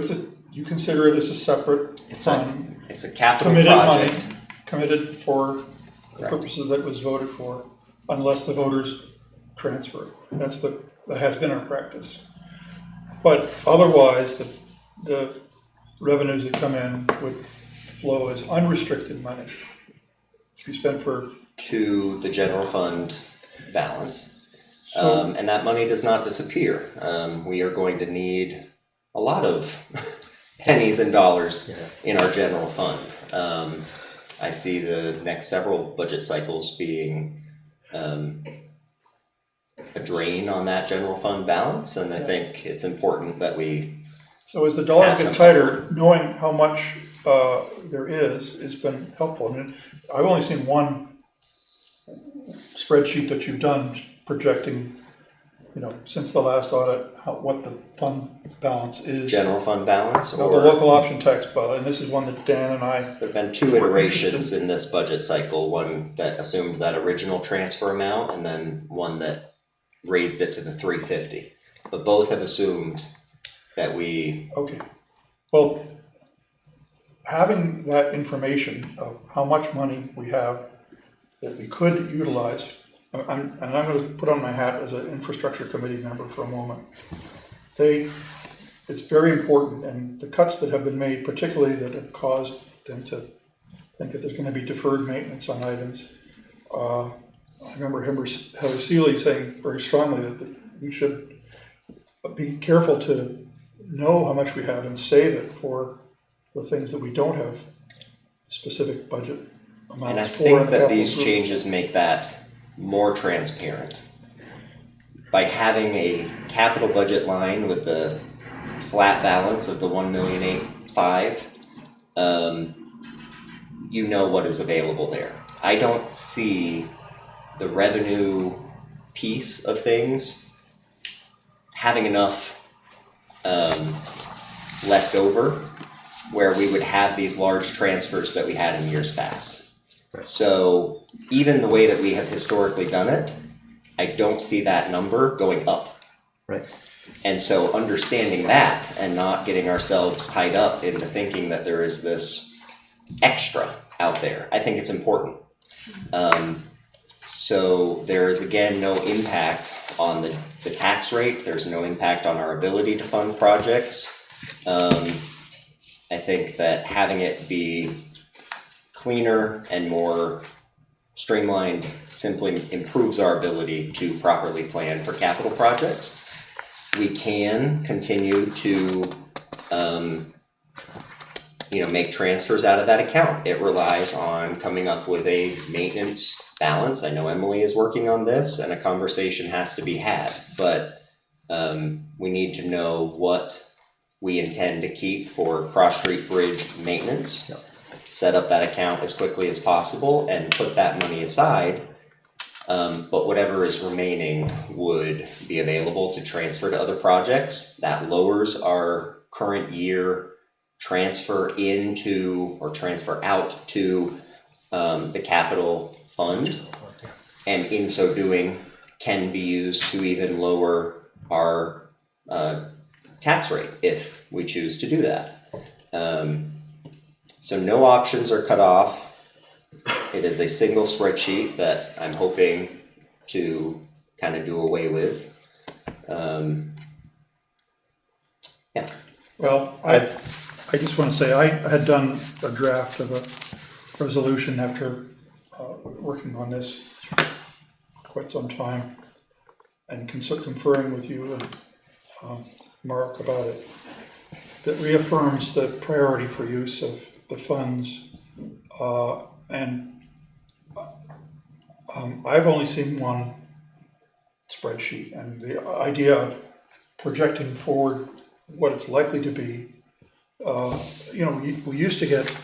you consider it as a separate fund, It's a capital committed project. money, committed for the Correct. purposes that was voted for, unless the voters transfer it. That has been our practice. But otherwise, the revenues that come in would flow as unrestricted money to be spent for. To the general fund balance. So- And that money does not disappear. We are going to need a lot of pennies and dollars in our general fund. I see the next several budget cycles being a drain on that general fund balance, and I think it's important that we. So as the dollars Have get some tighter, knowing how much there is has been helpful. I mean, I've only seen one spreadsheet that you've done projecting, since the last audit, what the fund balance is. General fund balance, The or local option tax bill, and this is one that Dan and I, there've been two iterations in this budget cycle, one that assumed that original transfer amount and then one that raised it to the 350. But both have assumed that we, okay. Well, having that information of how much money we have that we could utilize, I'm going to put on my hat as an infrastructure committee member for a moment. It's very important, and the cuts that have been made, particularly that have caused them to think that there's going to be deferred maintenance on items. I remember Heather Seeley saying very strongly that we should be careful to know how much we have and save it for the things that we don't have specific budget amounts and I for. think that these changes make that more transparent. By having a capital budget line with the flat balance of the 1,000,085, you know what is available there. I don't see the revenue piece of things having enough left over where we would have these large transfers that we had in years past. Right. So even the way that we have historically done it, I don't see that number going up. Right. And so understanding that and not getting ourselves tied up into thinking that there is this extra out there, I think it's important. So there is again no impact on the tax rate. There's no impact on our ability to fund projects. I think that having it be cleaner and more streamlined simply improves our ability to properly plan for capital projects. We can continue to make transfers out of that account. It relies on coming up with a maintenance balance. I know Emily is working on this and a conversation has to be had, but we need to know what we intend to keep for Cross Street Bridge maintenance. Yep. Set up that account as quickly as possible and put that money aside. But whatever is remaining would be available to transfer to other projects. That lowers our current year transfer into or transfer out to the capital fund. And in so doing can be used to even lower our tax rate if we choose to do that. So no options are cut off. It is a single spreadsheet that I'm hoping to kind of do away with. Yeah. Well, I just want to say, I had done a draft of a resolution after working on this quite some time and conferring with you and Mark about it, that reaffirms the priority for use of the funds. I've only seen one spreadsheet, and the idea of projecting forward what it's likely to be, we used to get,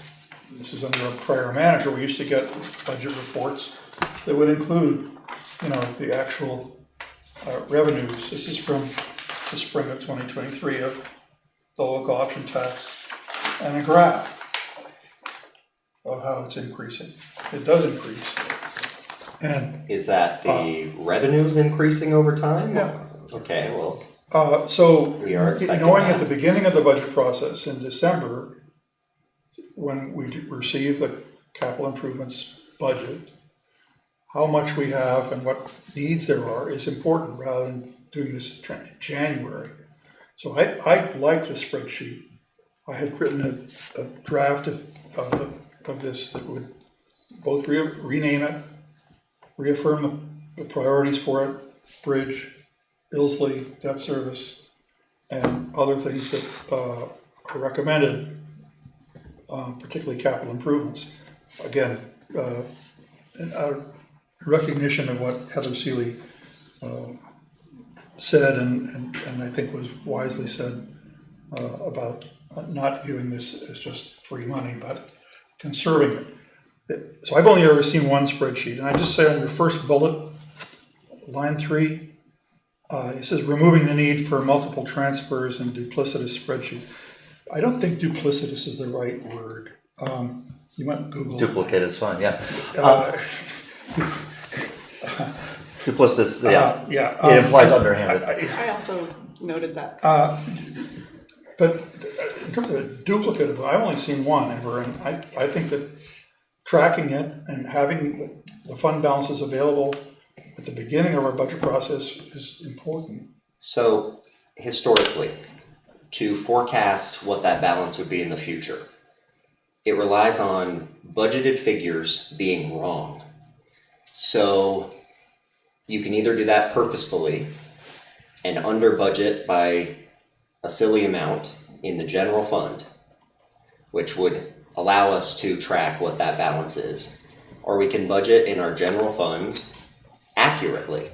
this is under a prior manager, we used to get budget reports that would include, the actual revenues. This is from the spring of 2023 of the local option tax and a graph of how it's increasing. It does increase. And Is that the revenues increasing over time? Yeah. Okay, well, so we are expecting knowing that. at the beginning of the budget process in December, when we receive the capital improvements budget, how much we have and what needs there are is important rather than doing this in January. So I like the spreadsheet. I had written a draft of this that would both rename it, reaffirm the priorities for it, bridge, Ilsley, debt service, and other things that are recommended, particularly capital improvements. Again, in recognition of what Heather Seeley said, and I think was wisely said about not viewing this as just free money, but conserving it. So I've only ever seen one spreadsheet, and I just say on your first bullet, line 3, it says removing the need for multiple transfers and duplicitous spreadsheet. I don't think duplicitous is the right word. You might Google. Duplicate is fine, yeah. Duplicitous, yeah. It implies underhanded. I also noted that. But in terms of duplicative, I've only seen one ever, and I think that tracking it and having the fund balances available at the beginning of our budget process is important. So historically, to forecast what that balance would be in the future, it relies on budgeted figures being wrong. So you can either do that purposefully and under budget by a silly amount in the general fund, which would allow us to track what that balance is, or we can budget in our general fund accurately.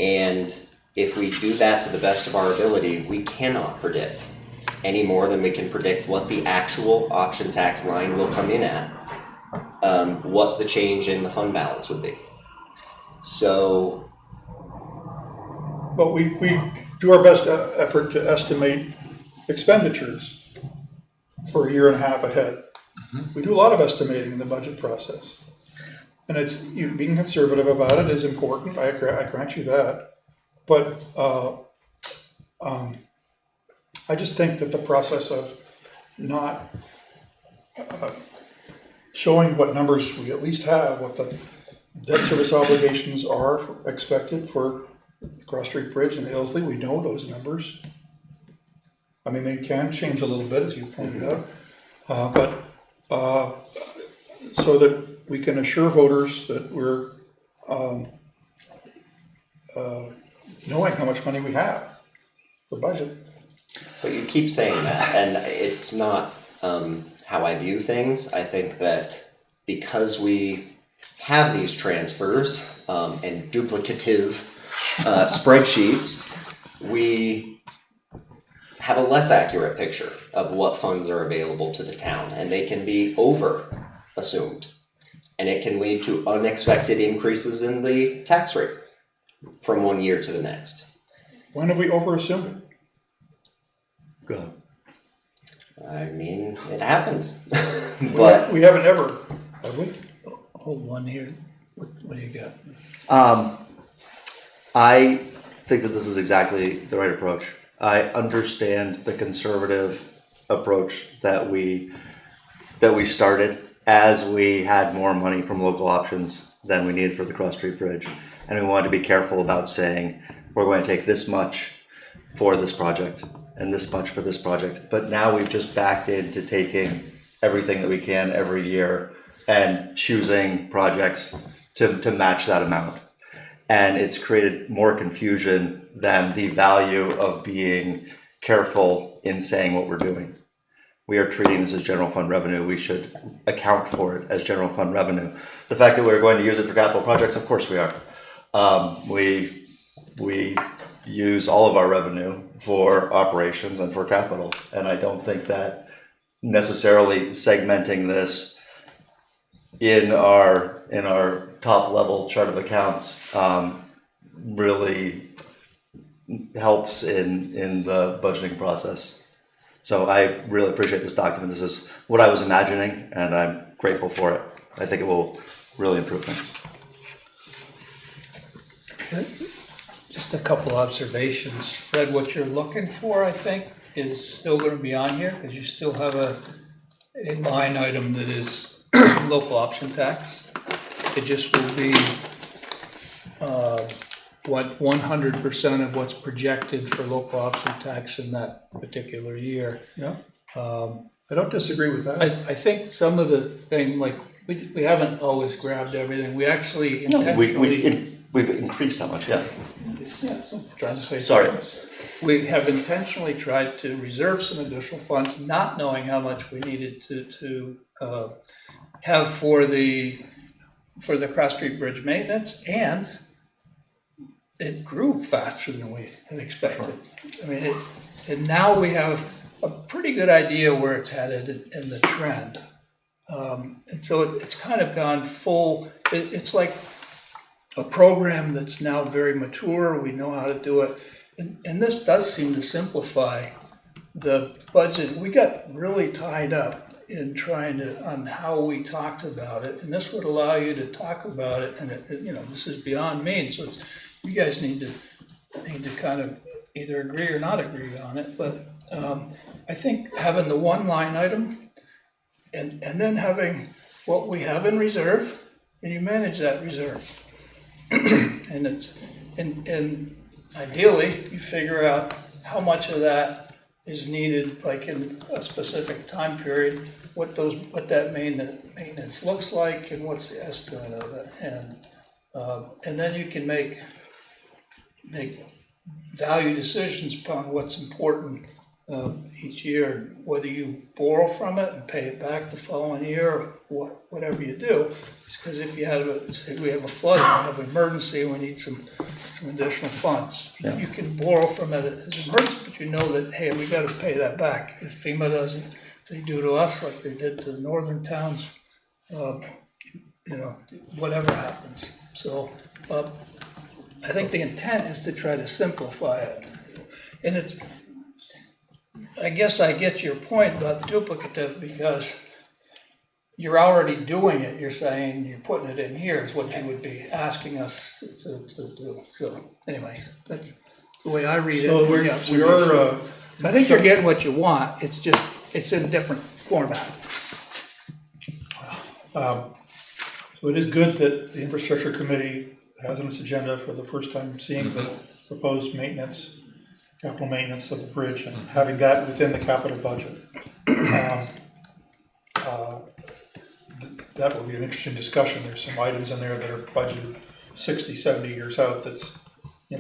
And if we do that to the best of our ability, we cannot predict any more than we can predict what the actual option tax line will come in at, what the change in the fund balance would be. So, But we do our best effort to estimate expenditures for a year and a half ahead. We do a lot of estimating in the budget process. And it's being conservative about it is important, I grant you that. But I just think that the process of not showing what numbers we at least have, what the debt service obligations are expected for the Cross Street Bridge and the Ilsley, we know those numbers. I mean, they can change a little bit, as you pointed out, but so that we can assure voters that we're knowing how much money we have for budget. but you keep saying that, and it's not how I view things. I think that because we have these transfers and duplicative spreadsheets, we have a less accurate picture of what funds are available to the town, and they can be over assumed, and it can lead to unexpected increases in the tax rate from one year to the next. When have we over-assumed it? Go ahead. I mean, it happens, but We haven't ever, have we? Hold one here. What do you got? I think that this is exactly the right approach. I understand the conservative approach that we started as we had more money from local options than we needed for the Cross Street Bridge. And we wanted to be careful about saying, we're going to take this much for this project and this much for this project. But now we've just backed into taking everything that we can every year and choosing projects to match that amount. And it's created more confusion than the value of being careful in saying what we're doing. We are treating this as general fund revenue. We should account for it as general fund revenue. The fact that we're going to use it for capital projects, of course we are. We use all of our revenue for operations and for capital. And I don't think that necessarily segmenting this in our top level chart of accounts really helps in the budgeting process. So I really appreciate this document. This is what I was imagining, and I'm grateful for it. I think it will really improve things. Just a couple observations. Fred, what you're looking for, I think, is still going to be on here, because you still have a line item that is local option tax. It just will be what 100% of what's projected for local option tax in that particular year. Yeah, I don't disagree with that. I think some of the thing, like, we haven't always grabbed everything. We actually intentionally. We've increased how much, yeah. Yeah, so I'm trying to say. Sorry. We have intentionally tried to reserve some additional funds, not knowing how much we needed to have for the Cross Street Bridge maintenance, and it grew faster than we had expected. I mean, and now we have a pretty good idea where it's headed in the trend. And so it's kind of gone full. It's like a program that's now very mature. We know how to do it. And this does seem to simplify the budget. We got really tied up in on how we talked about it. And this would allow you to talk about it. And this is beyond me. So you guys need to kind of either agree or not agree on it. But I think having the one line item and then having what we have in reserve, and you manage that reserve. and ideally you figure out how much of that is needed, like in a specific time period, what that maintenance looks like, and what's the estimate of it, and then you can make value decisions upon what's important each year, whether you borrow from it and pay it back the following year, or whatever you do. Because if you say we have a flood, we have an emergency, we need some additional funds. Yeah. You can borrow from it as an emergency, but you know that, hey, we got to pay that back. If FEMA doesn't, if they do to us like they did to the northern towns, whatever happens. So I think the intent is to try to simplify it, and I guess I get your point about duplicative, because you're already doing it. You're saying you're putting it in here is what you would be asking us to do. So anyway, that's the way I read it. So I think you're getting what you want. It's just, it's in a different format. So it is good that the infrastructure committee has on its agenda for the first time seeing the proposed capital maintenance of the bridge, and having that within the capital budget. That will be an interesting discussion. There's some items in there that are budgeted 60, 70 years out. That's, we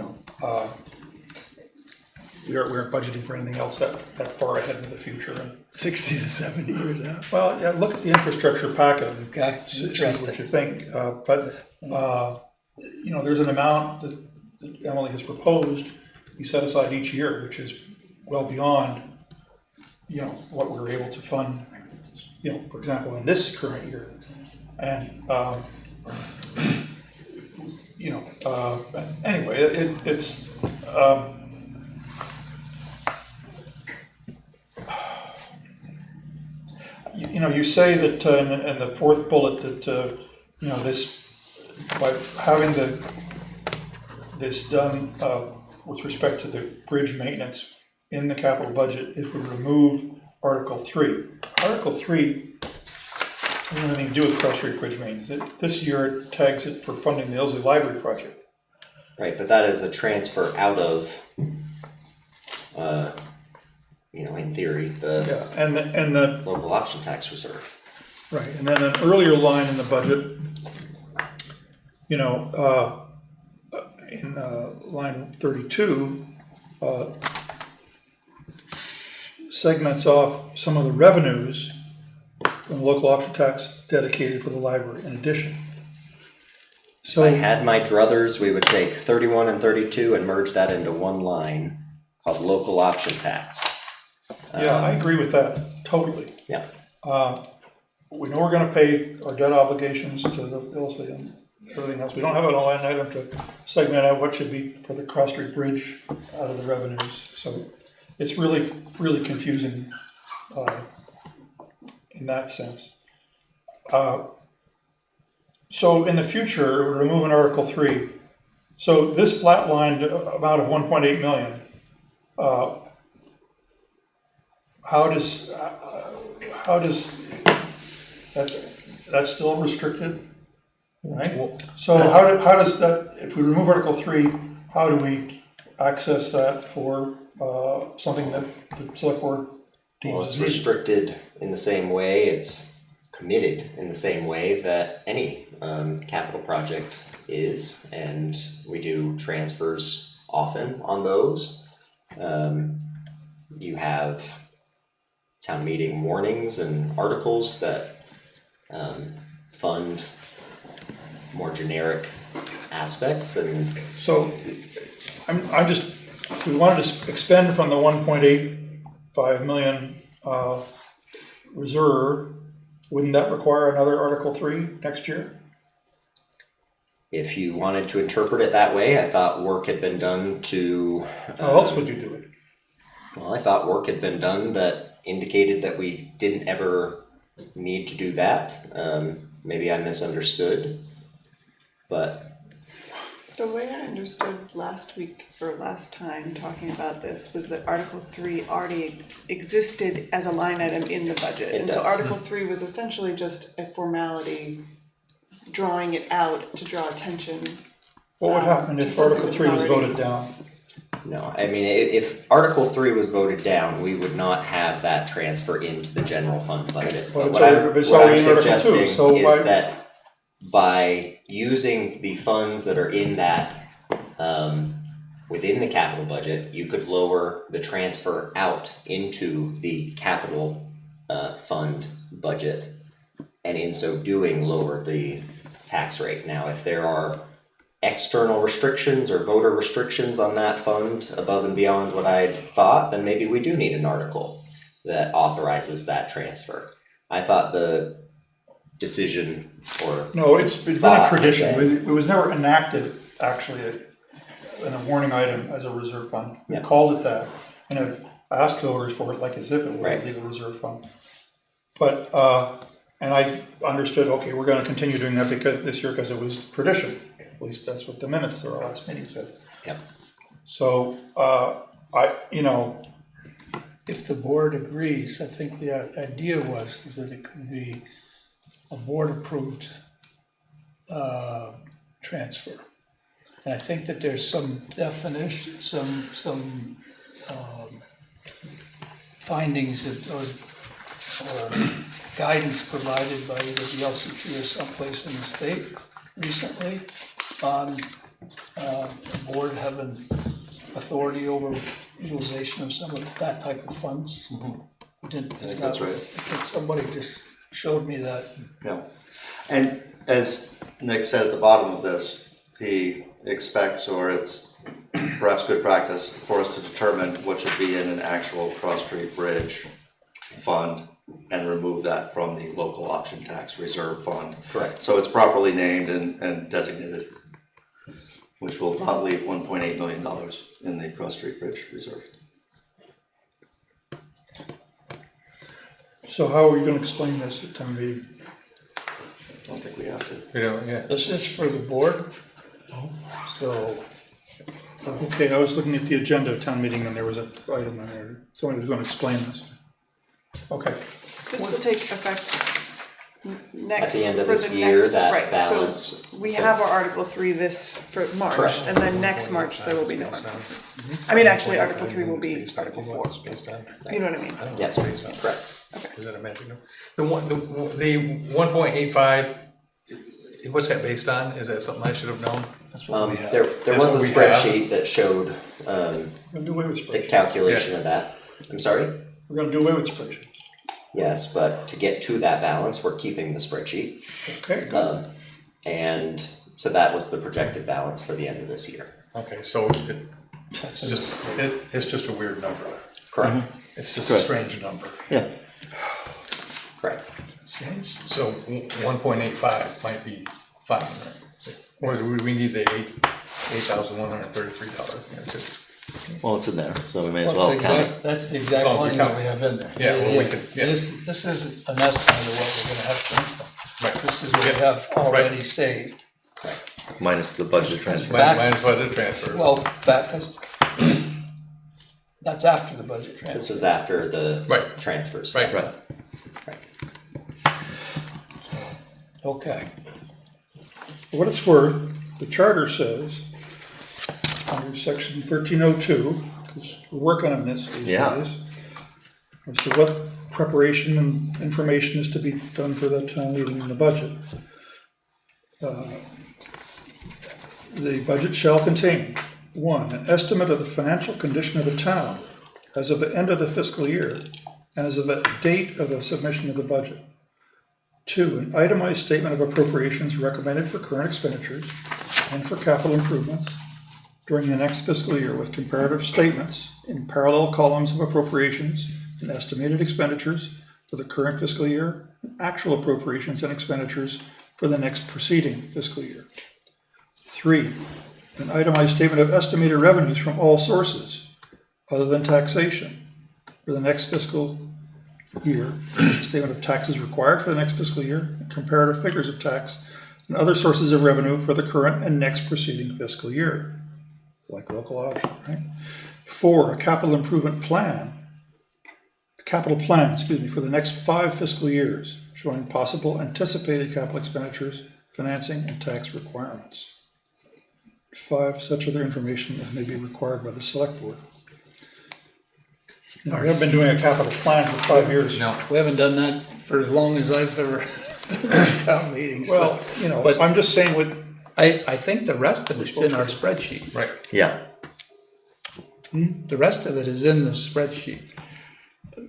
aren't budgeting for anything else that far ahead into the future. And 60 to 70 years out. well, yeah, look at the infrastructure packet and Okay, see interesting. what you think. There's an amount that Emily has proposed we set aside each year, which is well beyond, what we were able to fund, for example, in this current year. And, anyway, it's you say that in the fourth bullet that, this, by having this done with respect to the bridge maintenance in the capital budget, it would remove Article 3. Article 3 doesn't have anything to do with Cross Street Bridge maintenance. This year it tags it for funding the Ilsley Library project. Right, but that is a transfer out of, in theory, the and the local option tax reserve. right, and then an earlier line in the budget, in line 32, segments off some of the revenues from the local option tax dedicated for the library in addition. So If I had my druthers, we would take 31 and 32 and merge that into one line called local option tax. yeah, I agree with that totally. Yeah. We know we're going to pay our debt obligations to the Ilsley, and everything else. We don't have an line item to segment out what should be for the Cross Street Bridge out of the revenues. So it's really, really confusing in that sense. So in the future, it would remove an Article 3. So this flatlined amount of 1.8 million, how does that's still restricted, right? So how does that, if we remove Article 3, how do we access that for something that the select board deems Well, it's as needed? restricted in the same way, it's committed in the same way that any capital project is, and we do transfers often on those. You have town meeting warnings and articles that fund more generic aspects, and So I'm just, if we wanted to expend from the 1.85 million reserve, wouldn't that require another Article 3 next year? if you wanted to interpret it that way, I thought work had been done to. How else would you do it? Well, I thought work had been done that indicated that we didn't ever need to do that. Maybe I misunderstood, but The way I understood last week or last time talking about this was that Article 3 already existed as a line item in the budget. It And so does. Article 3 was essentially just a formality, drawing it out to draw attention. What would happen to if something Article that's 3 was already- voted down? no, I mean, if Article 3 was voted down, we would not have that transfer into the general fund budget. But it's what I'm- already- but it's what I'm already in Article 2, suggesting so why- is that by using the funds that are in that, within the capital budget, you could lower the transfer out into the capital fund budget, and in so doing, lower the tax rate. Now, if there are external restrictions or voter restrictions on that fund above and beyond what I'd thought, then maybe we do need an article that authorizes that transfer. I thought the decision or No, it's been a Thought, tradition. okay. It was never enacted, actually, in a warning item as a reserve fund. We Yeah. called it that, and have asked voters for it like as if it were a Right. legal reserve fund. But, and I understood, okay, we're gonna continue doing that because, this year, because it was tradition. At least that's what the minutes of our last meeting said. Yep. So, If the board agrees, I think the idea is that it could be a board-approved transfer. And I think that there's some definition, some findings that, or guidance provided by either the LCC or someplace in the state recently on the board having authority over utilization of some of that type of funds. I think that's right. I think somebody just showed me that. Yeah, and as Nick said at the bottom of this, he expects, or it's perhaps good practice, for us to determine what should be in an actual Cross Street Bridge fund and remove that from the local option tax reserve fund. correct. So it's properly named and designated, which will not leave $1.8 million in the Cross Street Bridge reserve. so how are you gonna explain this at town meeting? I don't think we have to. You know, yeah. This is for the board, so Okay, I was looking at the agenda of town meeting and there was an item in there. Somebody was gonna explain this. Okay. This will take effect next, At the end of for this the year, next, that right, balance. so we have our Article 3 this for March, Correct. and then next March there will be no Article 3. I mean, actually, Article 3 will be Article 4. You know what I mean? Yeah, correct. Is that a magic number? The 1.85, what's that based on? Is that something I should have known? There That's was a what we have. spreadsheet that showed We're gonna do away with the spreadsheet. calculation of that. I'm sorry? We're gonna do away with spreadsheet. Yes, but to get to that balance, we're keeping the spreadsheet. Okay, good. And so that was the projected balance for the end of this year. Okay, so it's just a weird number. Correct. It's just a strange number. Yeah. Correct. So 1.85 might be fine, right? Or do we need the $8,133 here too? Well, it's in there, so we may as Well, well it's count it. exact, that's the As exact long as line we that count we have in there. Yeah, well, we can, yeah. This is an estimate of what we're gonna have to income. Right. This is what we have already saved. Minus the budget transfer. Minus budget transfers. Well, that's after the budget transfer. This is after the Right. transfers. Right. Right. Okay. For what it's worth, the charter says, under section 1302, because we're working on this these Yeah. days, as to what preparation and information is to be done for the town meeting and the budget. The budget shall contain, 1, an estimate of the financial condition of the town as of the end of the fiscal year and as of the date of the submission of the budget. 2, an itemized statement of appropriations recommended for current expenditures and for capital improvements during the next fiscal year with comparative statements in parallel columns of appropriations and estimated expenditures for the current fiscal year and actual appropriations and expenditures for the next preceding fiscal year. 3, an itemized statement of estimated revenues from all sources other than taxation for the next fiscal year, statement of taxes required for the next fiscal year, and comparative figures of tax and other sources of revenue for the current and next preceding fiscal year, like local option, right? 4, a capital improvement plan, for the next 5 fiscal years, showing possible anticipated capital expenditures, financing, and tax requirements. 5, such other information as may be required by the select board. We haven't been doing a capital plan for 5 years. No. We haven't done that for as long as I've ever been at town meetings. Well, but I'm just saying what, I think the rest of it's in our spreadsheet. Right. Yeah, The rest of it is in the spreadsheet.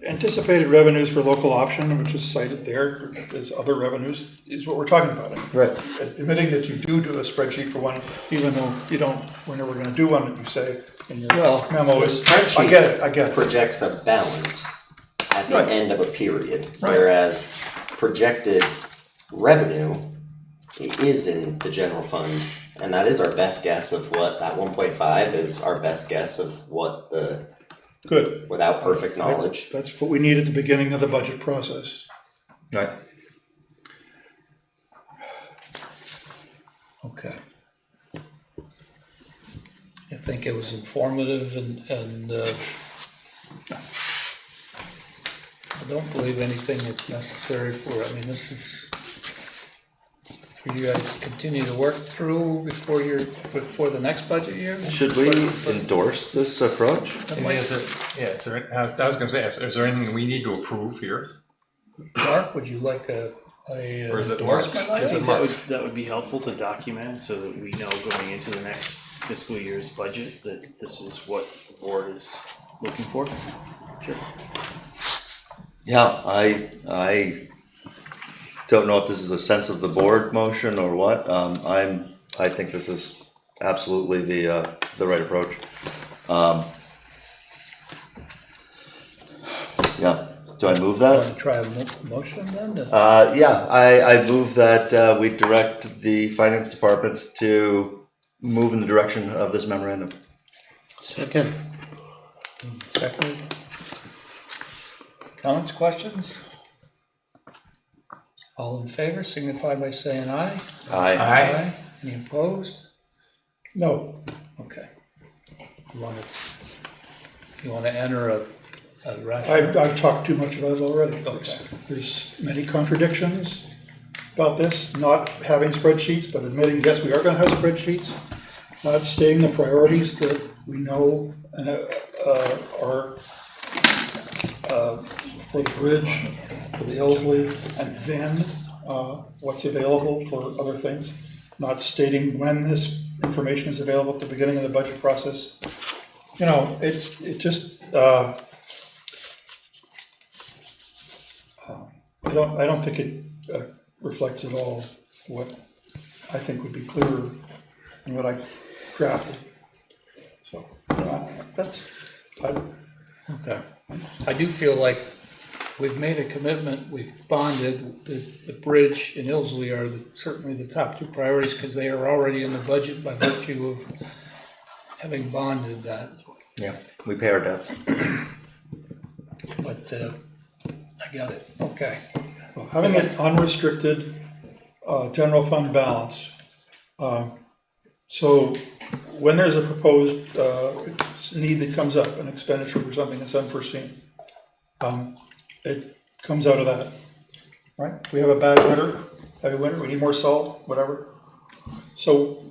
anticipated revenues for local option, which is cited there, as other revenues, is what we're talking about. right. Admitting that you do a spreadsheet for one, even though you don't, we're never gonna do one, that you say in your Well, memo. The spreadsheet I get it. projects a balance at the Right. end of a period, Right. whereas projected revenue is in the general fund, and that is our best guess of what, that 1.5 is our best guess of what the, Good. without perfect knowledge. That's what we need at the beginning of the budget process. Right. Okay. I think it was informative and I don't believe anything that's necessary for, I mean, this is for you guys to continue to work through before the next budget year? Should we endorse this approach? Is there, I was gonna say, is there anything we need to approve here? Mark, would you like a Or is it endorsement? Mark's? I Is it think Mark's? that would be helpful to document so that we know going into the next fiscal year's budget that this is what the board is looking for. Sure. Yeah, I don't know if this is a sense of the board motion or what. I think this is absolutely the right approach. Yeah, do I move Want that? to try a motion then? Yeah, I move that we direct the finance department to move in the direction of this memorandum. Second. Second. Comments, questions? All in favor, signify by saying aye. Aye. Any opposed? No, Okay. You want to enter a rationale? I've talked too much about it already. Okay. There's many contradictions about this, not having spreadsheets, but admitting, yes, we are gonna have spreadsheets. Not stating the priorities that we know and are for the bridge, for the Elsley, and then what's available for other things. Not stating when this information is available at the beginning of the budget process. You know, it just, I don't think it reflects at all what I think would be clearer than what I drafted. So, that's, Okay. I do feel like we've made a commitment, we've bonded, the bridge and Ilsley are certainly the top two priorities because they are already in the budget by virtue of having bonded that. Yeah, we pay our debts. But I got it, okay. Well, having an unrestricted general fund balance, so when there's a proposed need that comes up, an expenditure or something that's unforeseen, it comes out of that, right? We have a bad winter, heavy winter, we need more salt, whatever. So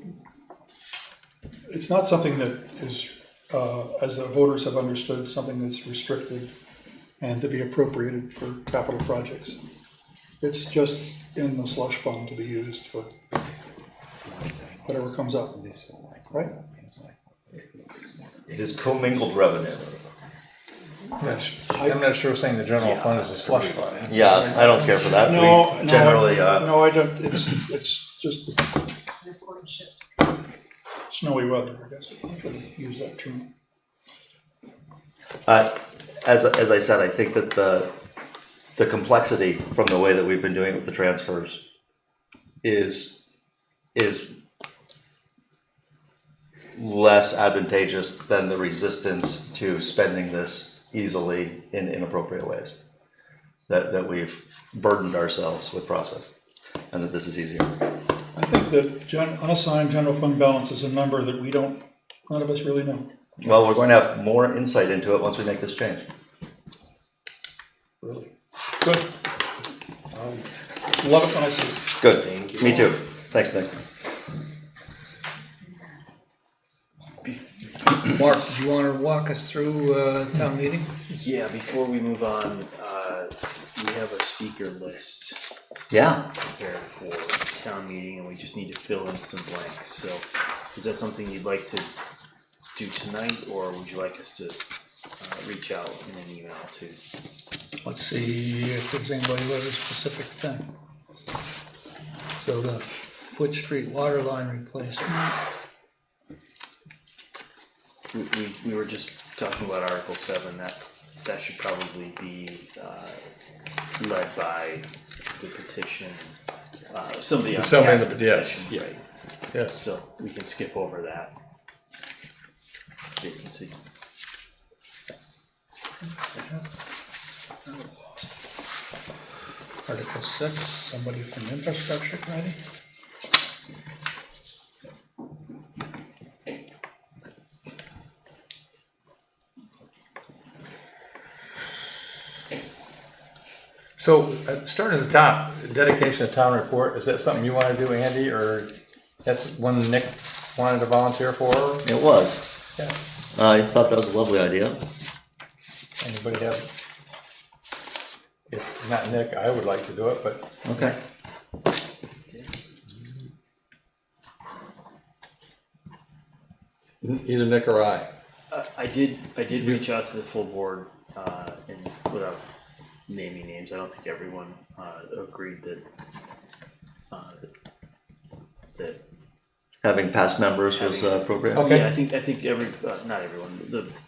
it's not something that is, as the voters have understood, something that's restricted and to be appropriated for capital projects. It's just in the slush fund to be used for whatever comes up, right? It is commingled revenue. Yes. I'm not sure saying the general fund is a slush fund. Yeah, I don't care for that. No, We generally, no, I don't, it's just snowy weather, I guess, I'm gonna use that term. as I said, I think that the complexity from the way that we've been doing it with the transfers is less advantageous than the resistance to spending this easily in inappropriate ways. That we've burdened ourselves with process, and that this is easier. I think that unassigned general fund balance is a number that none of us really know. Well, we're going to have more insight into it once we make this change. Really. Good. Love it when I see it. Good. Thank you. Me too. Thanks, Nick. Mark, do you want to walk us through town meeting? Yeah, before we move on, we have a speaker list Yeah. prepared for town meeting, and we just need to fill in some blanks. So, is that something you'd like to do tonight, or would you like us to reach out in an email to? Let's see if there's anybody with a specific thing. So the Foot Street water line replacement. We were just talking about Article 7, that should probably be led by the petition, somebody on Somebody behalf of the yes. petition, right? Yes. So we can skip over that vacancy. Article 6, somebody from infrastructure committee. So, starting at the top, dedication of town report, is that something you want to do, Andy, or that's one Nick wanted to volunteer for? It was. Yeah. I thought that was a lovely idea. Anybody have? If not Nick, I would like to do it, but Okay. either Nick or I. I did reach out to the full board, and without naming names, I don't think everyone agreed that Having past members was appropriate. Okay. Yeah, I think not everyone.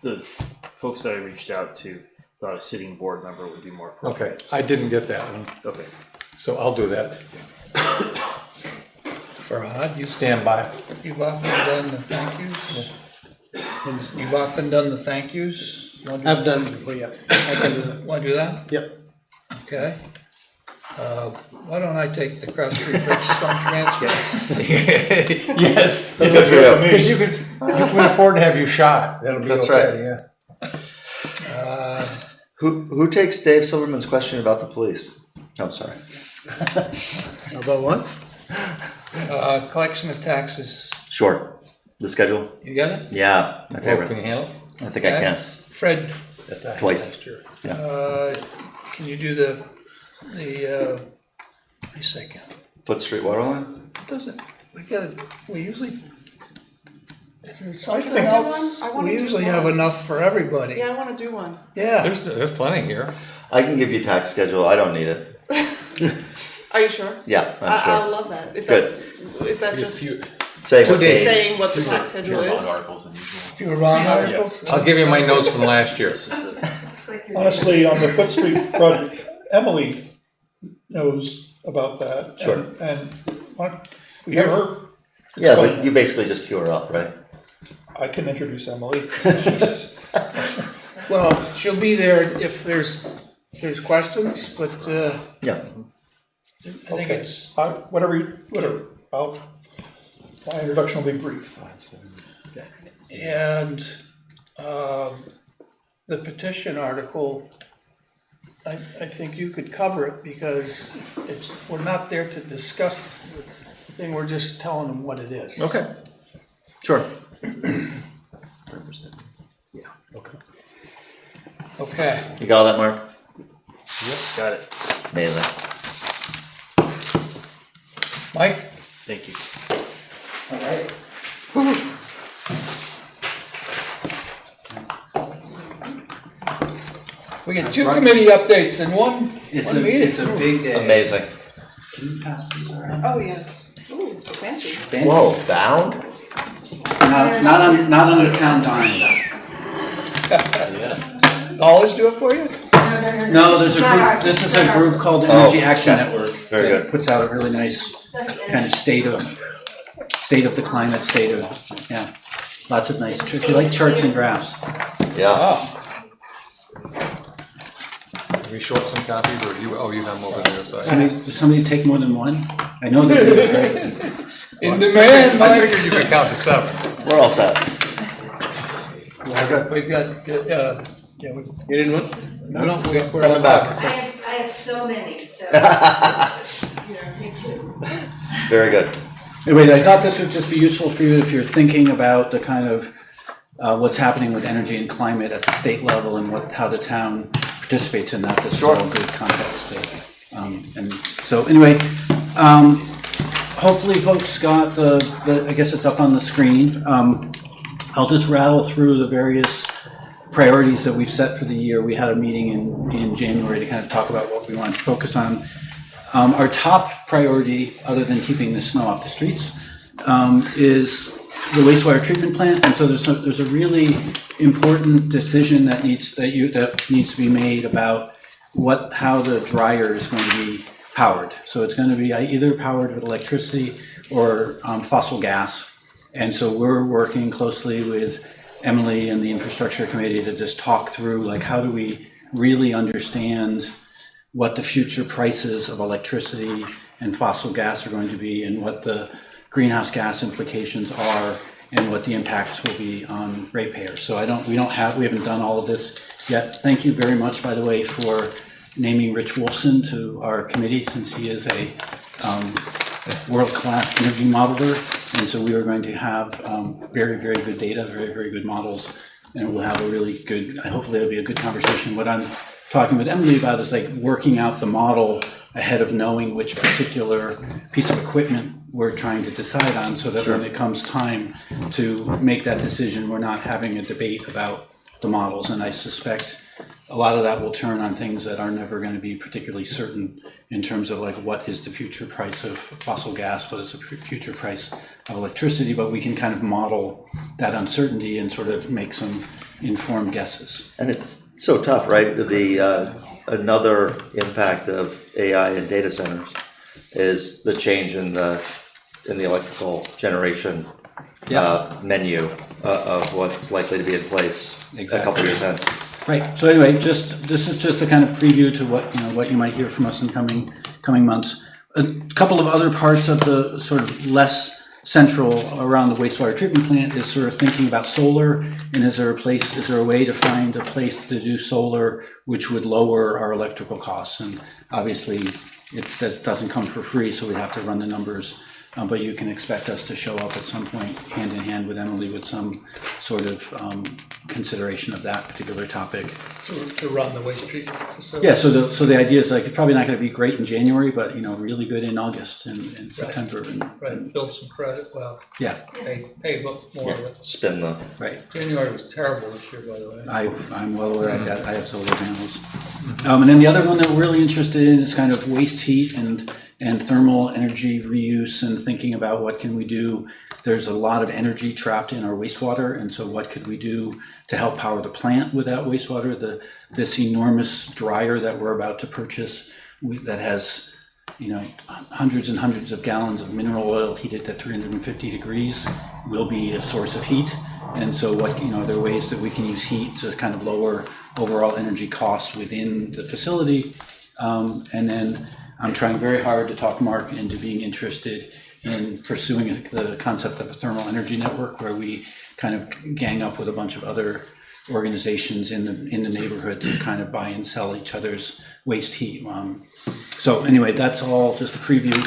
The folks that I reached out to thought a sitting board member would be more Okay, appropriate. I didn't get that one, Okay. so I'll do that. Farhad, Stand by. you've often done the thank yous? You've often done the thank yous? I've done, well, yeah, I can do that. Want to do that? Yep. Okay. Why don't I take the Cross Street Bridge fund transfer? Yes, Good for you. because you can afford to have you shot, that'll be That's okay, right. yeah. Who takes Dave Silverman's question about the police? I'm sorry. About what? Collection of taxes, Sure. The schedule? you got it? Yeah, my Well, favorite. can you handle it? I think I can. Fred, That's not Twice. next year. can you do the, wait a second. Foot Street Waterline? It doesn't, we usually, is there I something can do else? one. I wanna We do usually one. have enough for everybody. Yeah, I wanna do one. Yeah, There's plenty here. I can give you tax schedule. I don't need it. Are you sure? Yeah, I'm I'll sure. love that. Good. Is that If just you- Say what 2 days. days. saying what the tax schedule Fewer is? articles than usual. few wrong articles? I'll give you my notes from last year. This is the like you're. honestly, on the Foot Street project, Emily knows about that. Sure. And why don't we have her Yeah, explain but you basically just queue her up, right? I can introduce Emily. Well, she'll be there if there's questions, but Yeah. I think Okay. it's, Whatever, my introduction will be brief. and the petition article, I think you could cover it because we're not there to discuss the thing, we're just telling them what it is. Okay. Sure. Okay. You got all that, Mark? Got it. Amazing. Mike? Thank you. We get two committee updates in one meeting. It's a big day. Amazing. Can you pass these around? Oh, yes. Ooh, fancy. Fancy. Whoa, bound? Not on the town dime. Always do it for you? No, there's a group, this is a group called Energy Action okay. Network. Very that good. Puts out a really nice kind of state of the climate, yeah. Lots of nice, if you like charts and graphs. Yeah. Oh, We short some copies, or you have them over there, so. Does somebody take more than one? I know they're really great. in demand, I Mike. figured you could count to 7. We're all set. We've got, yeah, we, You didn't want? no, we're Send on them back. I have so many, so, take 2. Very good. Anyway, I thought this would just be useful for you if you're thinking about the kind of what's happening with energy and climate at the state level and how the town participates in that. This is all good context. And so anyway, hopefully folks got I guess it's up on the screen. I'll just rattle through the various priorities that we've set for the year. We had a meeting in January to kind of talk about what we want to focus on. Our top priority, other than keeping the snow off the streets, is the wastewater treatment plant. And so there's a really important decision that needs to be made about how the dryer is going to be powered. So it's going to be either powered with electricity or fossil gas. And so we're working closely with Emily and the infrastructure committee to just talk through, like, how do we really understand what the future prices of electricity and fossil gas are going to be, and what the greenhouse gas implications are, and what the impacts will be on ratepayers. So we haven't done all of this yet. Thank you very much, by the way, for naming Rich Wolfson to our committee, since he is a world-class energy modeler. And so we are going to have very, very good data, very, very good models, and we'll have a really good, hopefully it'll be a good conversation. What I'm talking with Emily about is like working out the model ahead of knowing which particular piece of equipment we're trying to decide on, so that when it comes time to make that decision, we're not having a debate about the models. And I suspect a lot of that will turn on things that are never going to be particularly certain, in terms of like, what is the future price of fossil gas, what is the future price of electricity, but we can kind of model that uncertainty and sort of make some informed guesses. And it's so tough, right? Another impact of AI and data centers is the change in the electrical generation menu of what's likely to be in place a couple years hence. Right. So anyway, this is just a kind of preview to what you might hear from us in coming months. A couple of other parts of the sort of less central around the wastewater treatment plant is sort of thinking about solar, and is there a way to find a place to do solar which would lower our electrical costs? And obviously that doesn't come for free, so we have to run the numbers. But you can expect us to show up at some point hand in hand with Emily with some sort of consideration of that particular topic. To run the waste treatment facility. Yeah, so the idea is like, it's probably not going to be great in January, but really good in August and September. Right, build some credit, well, Yeah, pay more of it. Spin the. right. January was terrible this year, by the way. I'm well aware. I have solar panels. And then the other one that we're really interested in is kind of waste heat and and thermal energy reuse and thinking about what can we do. There's a lot of energy trapped in our wastewater, and so what could we do to help power the plant without wastewater? This enormous dryer that we're about to purchase that has, hundreds and hundreds of gallons of mineral oil heated at 350 degrees will be a source of heat. And so there are ways that we can use heat to kind of lower overall energy costs within the facility. And then I'm trying very hard to talk Mark into being interested in pursuing the concept of a thermal energy network where we kind of gang up with a bunch of other organizations in the neighborhood to kind of buy and sell each other's waste heat. So anyway, that's all just a preview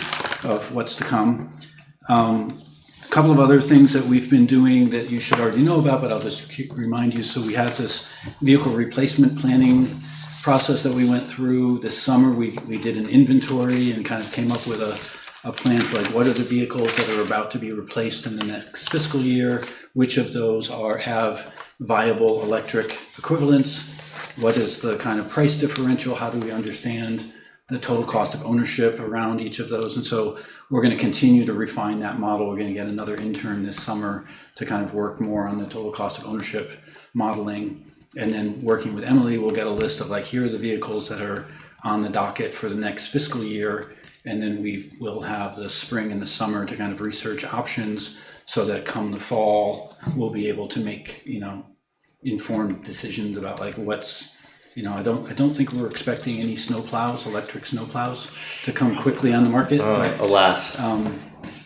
of what's to come. A couple of other things that we've been doing that you should already know about, but I'll just remind you. So we have this vehicle replacement planning process that we went through this summer. We did an inventory and kind of came up with a plan for like what are the vehicles that are about to be replaced in the next fiscal year, which of those have viable electric equivalents, what is the kind of price differential, how do we understand the total cost of ownership around each of those. And so we're going to continue to refine that model. We're going to get another intern this summer to kind of work more on the total cost of ownership modeling. And then working with Emily, we'll get a list of like, here are the vehicles that are on the docket for the next fiscal year. And then we will have the spring and the summer to kind of research options so that come the fall, we'll be able to make, informed decisions about like what's, I don't think we're expecting any electric snow plows to come quickly on the market. But, alas.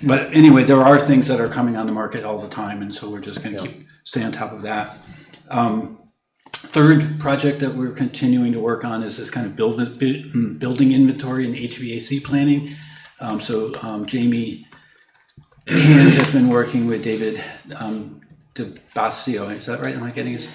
But anyway, there are things that are coming on the market all the time. And so we're just going to stay on top of that. Third project that we're continuing to work on is this kind of building inventory and HVAC planning. Jamie Hand has been working with David DiBiasio. Is that right? Am I getting his?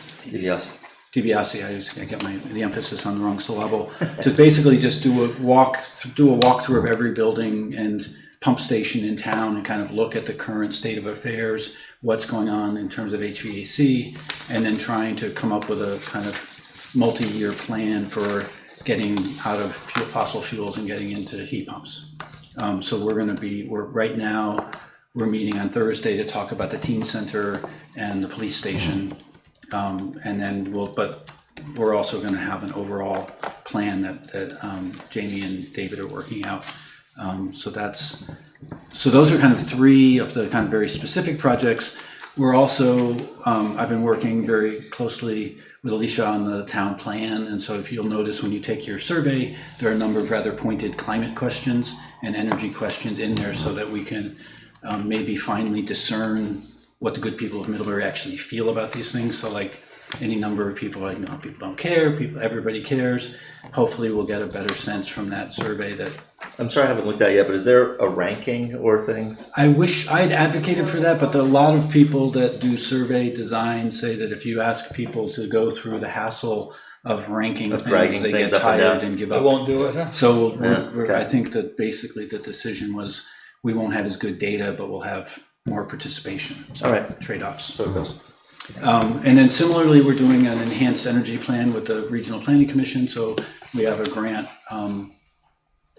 DiBiasio. I get the emphasis on the wrong syllable. To basically just do a walkthrough of every building and pump station in town and kind of look at the current state of affairs, what's going on in terms of HVAC, and then trying to come up with a kind of multi-year plan for getting out of fossil fuels and getting into heat pumps. So right now, we're meeting on Thursday to talk about the teen center and the police station. And then but we're also going to have an overall plan that Jamie and David are working out. So those are kind of three of the kind of very specific projects. We're also, I've been working very closely with Alicia on the town plan. And so if you'll notice when you take your survey, there are a number of rather pointed climate questions and energy questions in there so that we can maybe finally discern what the good people of Middlebury actually feel about these things. So like any number of people, people don't care, everybody cares. Hopefully we'll get a better sense from that survey that. I'm sorry I haven't looked at it yet, but is there a ranking or things? I wish I'd advocated for that, but a lot of people that do survey design say that if you ask people to go through the hassle of ranking things, they get tired and give up. They won't do it, huh? So I think that basically the decision was we won't have as good data, but we'll have more participation. So trade-offs. So it goes. And then similarly, we're doing an enhanced energy plan with the Regional Planning Commission. So we have a grant.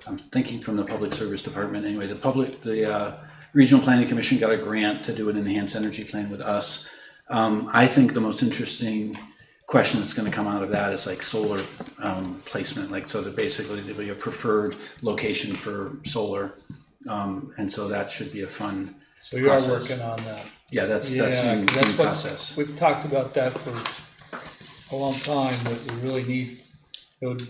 I'm thinking from the Public Service Department. Anyway, the Regional Planning Commission got a grant to do an enhanced energy plan with us. I think the most interesting question that's going to come out of that is like solar placement. Like, so that basically there'll be a preferred location for solar. And so that should be a fun So you are working on that. Yeah, that's in process. We've talked about that for a long time, that we really need, it would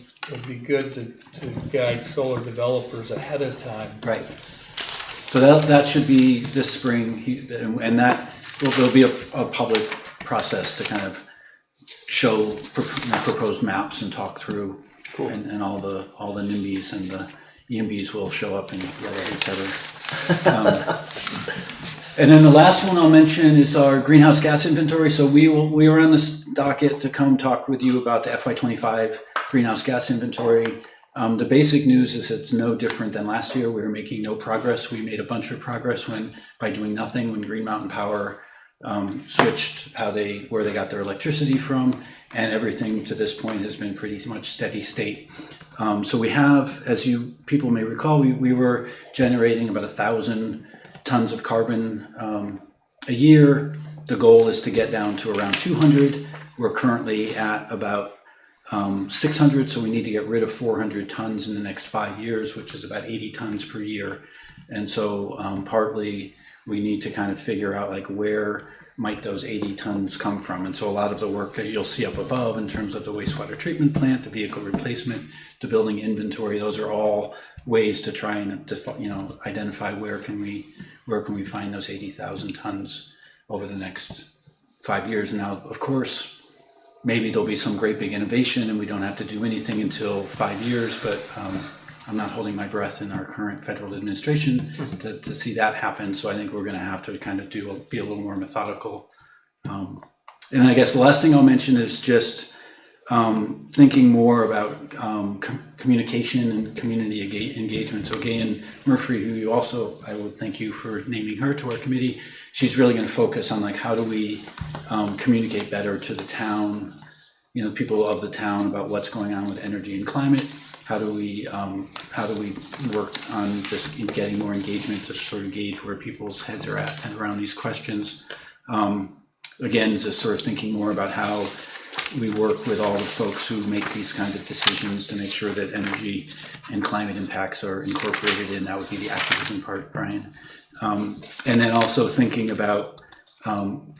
be good to guide solar developers ahead of time. Right. So that should be this spring, and that there'll be a public process to kind of show proposed maps and talk through, and all the NIMBYs and the EMBs will show up and yell at each other. And then the last one I'll mention is our greenhouse gas inventory. So we are on this docket to come talk with you about the FY25 greenhouse gas inventory. The basic news is it's no different than last year. We were making no progress. We made a bunch of progress by doing nothing when Green Mountain Power switched where they got their electricity from, and everything to this point has been pretty much steady state. So we have, as you people may recall, we were generating about 1,000 tons of carbon a year. The goal is to get down to around 200. We're currently at about 600, so we need to get rid of 400 tons in the next 5 years, which is about 80 tons per year. And so partly we need to kind of figure out like where might those 80 tons come from. And so a lot of the work that you'll see up above in terms of the wastewater treatment plant, the vehicle replacement, the building inventory, those are all ways to try and identify where can we find those 80,000 tons over the next 5 years. Now, of course, maybe there'll be some great big innovation and we don't have to do anything until 5 years, but I'm not holding my breath in our current federal administration to see that happen. So I think we're going to have to kind of be a little more methodical. And I guess the last thing I'll mention is just thinking more about communication and community engagement. So Gayan Murphy, who you also, I would thank you for naming her to our committee. She's really going to focus on like how do we communicate better to the town, people of the town about what's going on with energy and climate. How do we work on just getting more engagement to sort of gauge where people's heads are at and around these questions. Again, just sort of thinking more about how we work with all the folks who make these kinds of decisions to make sure that energy and climate impacts are incorporated in. That would be the activism part, Brian. And then also thinking about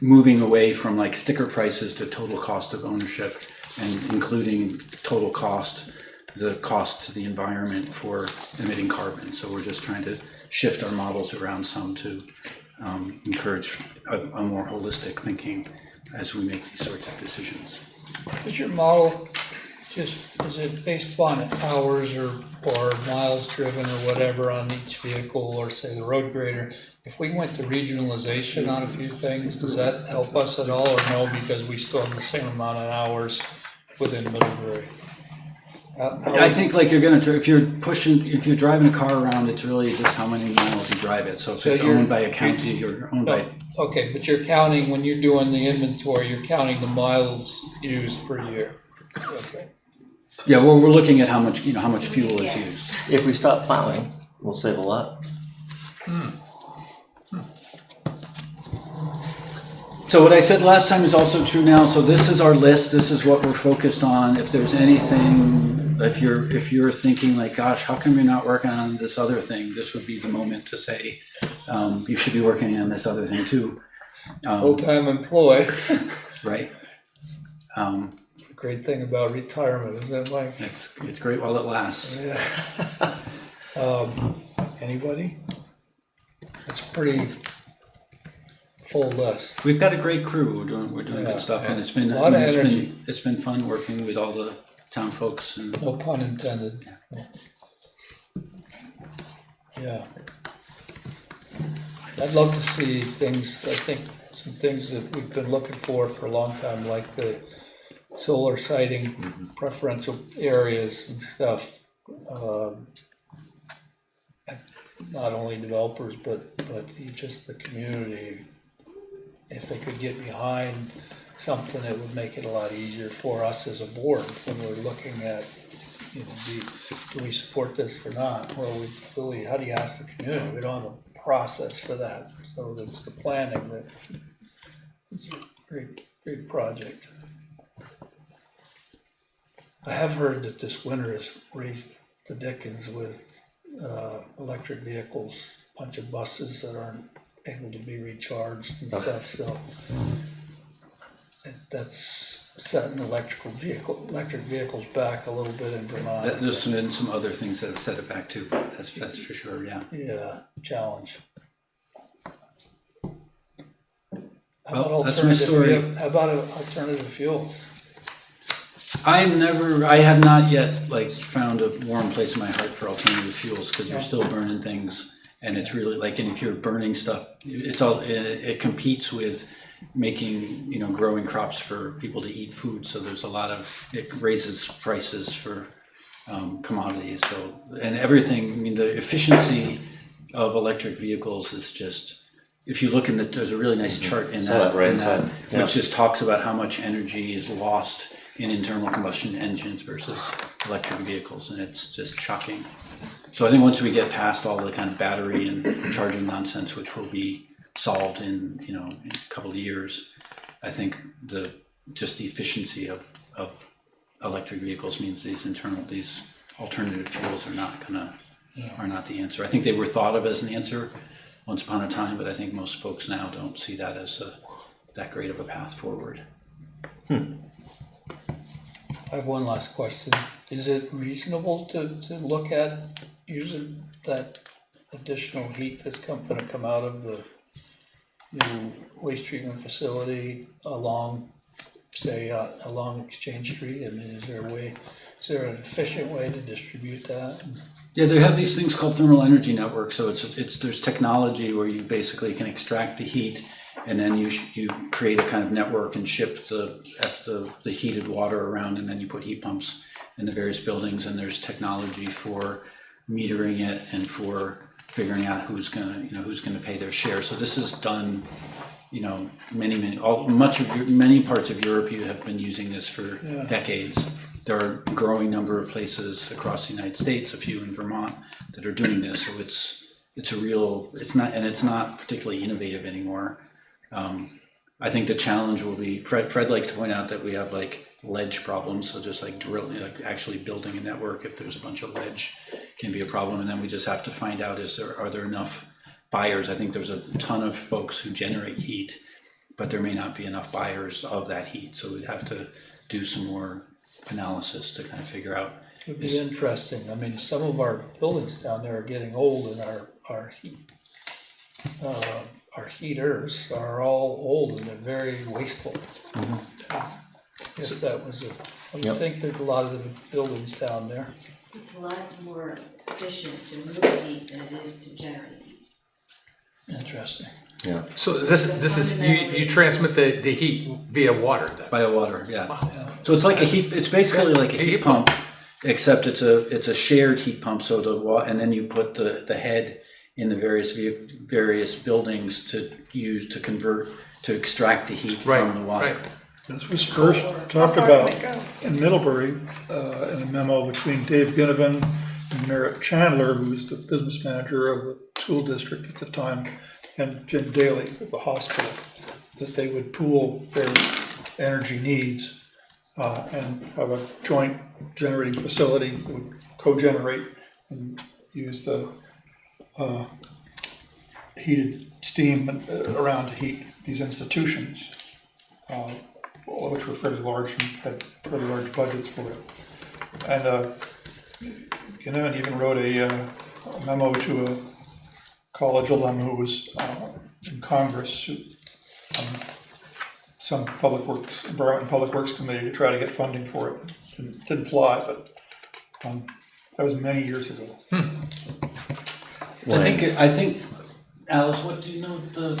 moving away from like sticker prices to total cost of ownership and including total cost, the cost to the environment for emitting carbon. So we're just trying to shift our models around some to encourage a more holistic thinking as we make these sorts of decisions. Is your model is it based upon hours or miles driven or whatever on each vehicle, or say the road grader? If we went to regionalization on a few things, does that help us at all, or no, because we still have the same amount of hours within Middlebury? I think like if you're driving a car around, it's really just how many miles you drive it. So if it's owned by a county, you're owned by. Okay, but you're counting, when you're doing the inventory, you're counting the miles used per year. Okay. Yeah, well, we're looking at how much fuel is used. If we stop plowing, we'll save a lot. So what I said last time is also true now. So this is our list. This is what we're focused on. If there's anything, if you're thinking like, gosh, how come you're not working on this other thing? This would be the moment to say, you should be working on this other thing too. Full-time employee. Right. The great thing about retirement, isn't it, Mike? It's great while it lasts. Yeah. Anybody? It's pretty full list. We've got a great crew. We're doing good stuff, and it's been a lot of energy. It's been fun working with all the town folks. And no pun intended. Yeah. I'd love to see things. I think some things that we've been looking for a long time, like the solar siting preferential areas and stuff. Not only developers, but just the community. If they could get behind something that would make it a lot easier for us as a board when we're looking at, do we support this or not? Well, how do you ask the community? We don't have a process for that. So it's the planning that it's a great project. I have heard that this winter has raised the dickens with electric vehicles, a bunch of buses that aren't able to be recharged and stuff, so that's setting electric vehicles back a little bit in Vermont. There's been some other things that have set it back too, but that's for sure, yeah. Yeah, challenge. Well, that's my story. How about alternative fuels? I have not yet found a warm place in my heart for alternative fuels, because you're still burning things, and it's really and if you're burning stuff, it competes with making, growing crops for people to eat food. So there's it raises prices for commodities. So, and everything, the efficiency of electric vehicles is just if you look in there's a really nice chart in Saw that, that right in that inside. Yeah. which just talks about how much energy is lost in internal combustion engines versus electric vehicles, and it's just shocking. So I think once we get past all the kind of battery and charging nonsense, which will be solved in in a couple of years, I think the efficiency of electric vehicles means these alternative fuels are not the answer. I think they were thought of as an answer once upon a time, but I think most folks now don't see that as that great of a path forward. I have one last question. Is it reasonable to look at using that additional heat that's gonna come out of the new waste treatment facility along Exchange Street? I mean, is there an efficient way to distribute that? Yeah, they have these things called thermal energy networks. So there's technology where you basically can extract the heat, and then you create a kind of network and ship the heated water around, and then you put heat pumps in the various buildings. And there's technology for metering it and for figuring out who's gonna pay their share. So this is done. Many parts of Europe you have been using this for decades. There are a growing number of places across the United States, a few in Vermont, that are doing this. So it's not particularly innovative anymore. I think the challenge will be, Fred likes to point out that we have like ledge problems. So just like drilling, like actually building a network, if there's a bunch of ledge, can be a problem. And then we just have to find out, are there enough buyers? I think there's a ton of folks who generate heat, but there may not be enough buyers of that heat. So we'd have to do some more analysis to kind of figure out. It would be interesting. I mean, some of our buildings down there are getting old, and our heaters are all old and they're very wasteful. If that was I would think there's a lot of the buildings down there. It's a lot more efficient to move heat than it is to generate heat. Interesting. Yeah. So this is, you transmit the heat via water then? Via water, yeah. So it's like it's basically like a heat pump, except it's a shared heat pump. So and then you put the head in the various buildings to extract the heat from the water. Right. This was first talked about in Middlebury, in a memo between Dave Ginnivan and Merritt Chandler, who was the business manager of the school district at the time, and Jim Daly at the hospital, that they would pool their energy needs and have a joint generating facility that would co-generate and use the heated steam around to heat these institutions, all of which were fairly large and had fairly large budgets for it. And Ginnivan even wrote a memo to a college alum who was in Congress, some Environment and Public Works Committee, to try to get funding for it. Didn't fly, but that was many years ago. I think, Alice, what do you know the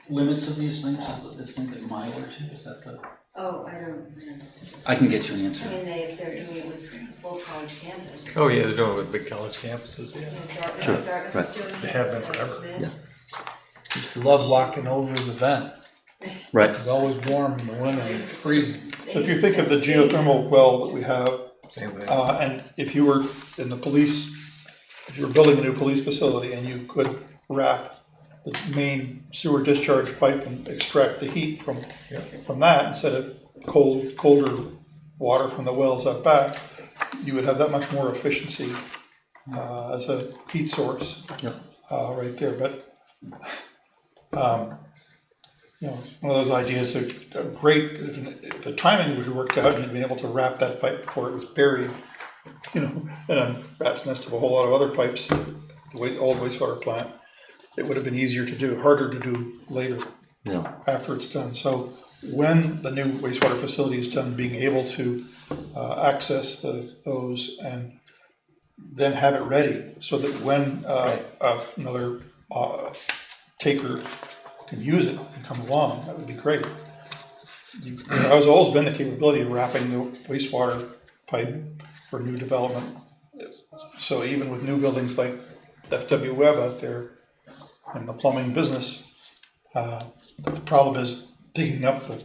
limits of these things? Is it like a mile or two? Is that the? Oh, I don't know. I can get you an answer. I mean, they're doing it with full college campus. Oh yeah, they're doing it with big college campuses, yeah. Dartmouth's doing it. They have been forever. Smith. Used to love walking over the vent. Right. It's always warm in the winter, it's freezing. So if you think of the geothermal well that we have, Same thing. and if you were in the police, if you were building a new police facility and you could wrap the main sewer discharge pipe and extract the heat from that instead of colder water from the wells out back, you would have that much more efficiency as a heat source right there. But it's one of those ideas that are great if the timing would have worked out and you'd been able to wrap that pipe before it was buried, in a rat's nest of a whole lot of other pipes, the old wastewater plant. It would have been easier to do, harder to do later after it's done. So when the new wastewater facility is done, being able to access those and then have it ready so that when another taker can use it and come along, that would be great. There's always been the capability of wrapping the wastewater pipe for new development. So even with new buildings like FW Webb out there in the plumbing business, But the problem is digging up the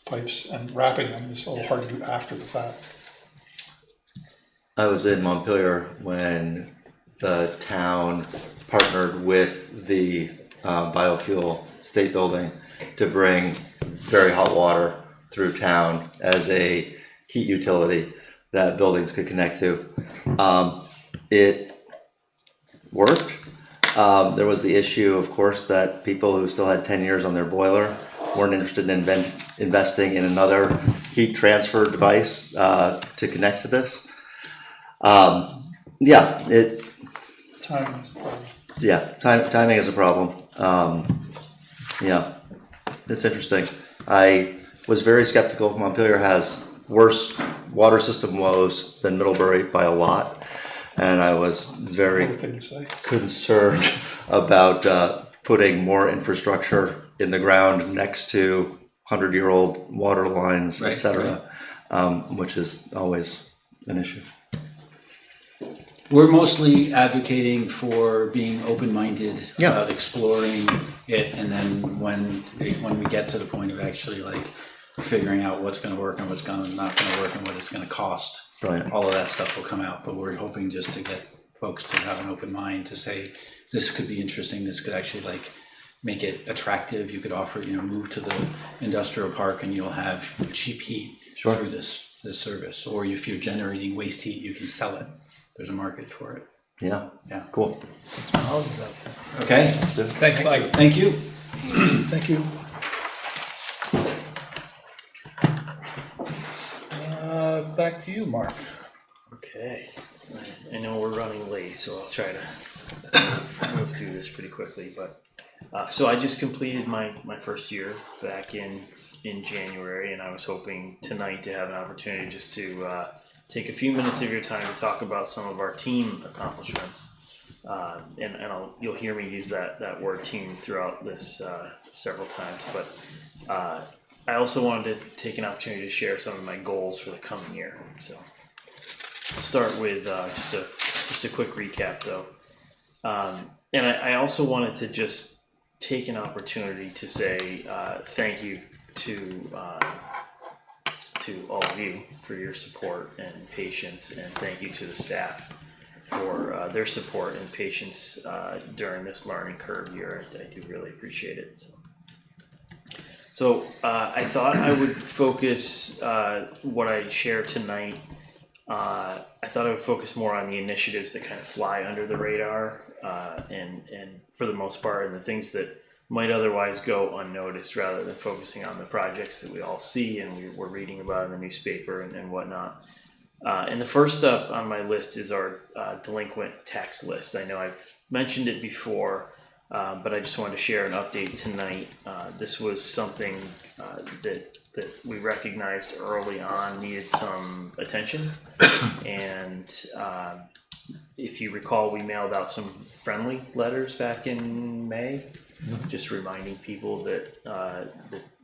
pipes and wrapping them is a little hard to do after the fact. I was in Montpelier when the town partnered with the biofuel state building to bring very hot water through town as a heat utility that buildings could connect to. It worked. There was the issue, of course, that people who still had 10 years on their boiler weren't interested in investing in another heat transfer device to connect to this. Timing is a problem. It's interesting. I was very skeptical. Montpelier has worse water system woes than Middlebury by a lot, and I was very concerned about putting more infrastructure in the ground next to 100-year-old water lines, etc., which is always an issue. We're mostly advocating for being open-minded about exploring it, and then when we get to the point of actually like figuring out what's going to work and what's not going to work and what it's going to cost, all of that stuff will come out. But we're hoping just to get folks to have an open mind to say this could be interesting. This could actually like make it attractive. You could offer, move to the industrial park and you'll have cheap heat through this service. Or if you're generating waste heat, you can sell it. There's a market for it. Yeah. Cool. Okay. Thanks, Mike. Thank you. Thank you. Back to you, Mark. Okay, I know we're running late, so I'll try to move through this pretty quickly. But so I just completed my first year back in January, and I was hoping tonight to have an opportunity just to take a few minutes of your time to talk about some of our team accomplishments. And you'll hear me use that word team throughout this several times. But I also wanted to take an opportunity to share some of my goals for the coming year. So I'll start with just a quick recap, though. And I also wanted to just take an opportunity to say thank you to all of you for your support and patience, and thank you to the staff for their support and patience during this learning curve year. I do really appreciate it. So I thought I would focus what I share tonight. I thought I would focus more on the initiatives that kind of fly under the radar, and for the most part, and the things that might otherwise go unnoticed, rather than focusing on the projects that we all see and we're reading about in the newspaper and whatnot. And the first up on my list is our delinquent tax list. I know I've mentioned it before, but I just wanted to share an update tonight. This was something that we recognized early on needed some attention. And if you recall, we mailed out some friendly letters back in May, just reminding people that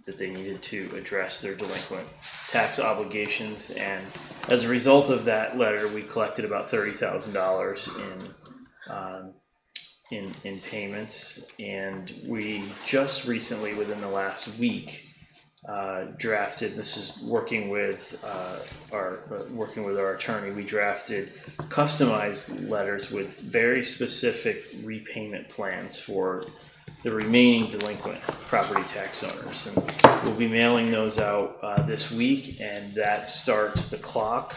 that they needed to address their delinquent tax obligations. And as a result of that letter, we collected about $30,000 in payments, and we just recently, within the last week, drafted. This is working with our attorney. We drafted customized letters with very specific repayment plans for the remaining delinquent property tax owners, and we'll be mailing those out this week, and that starts the clock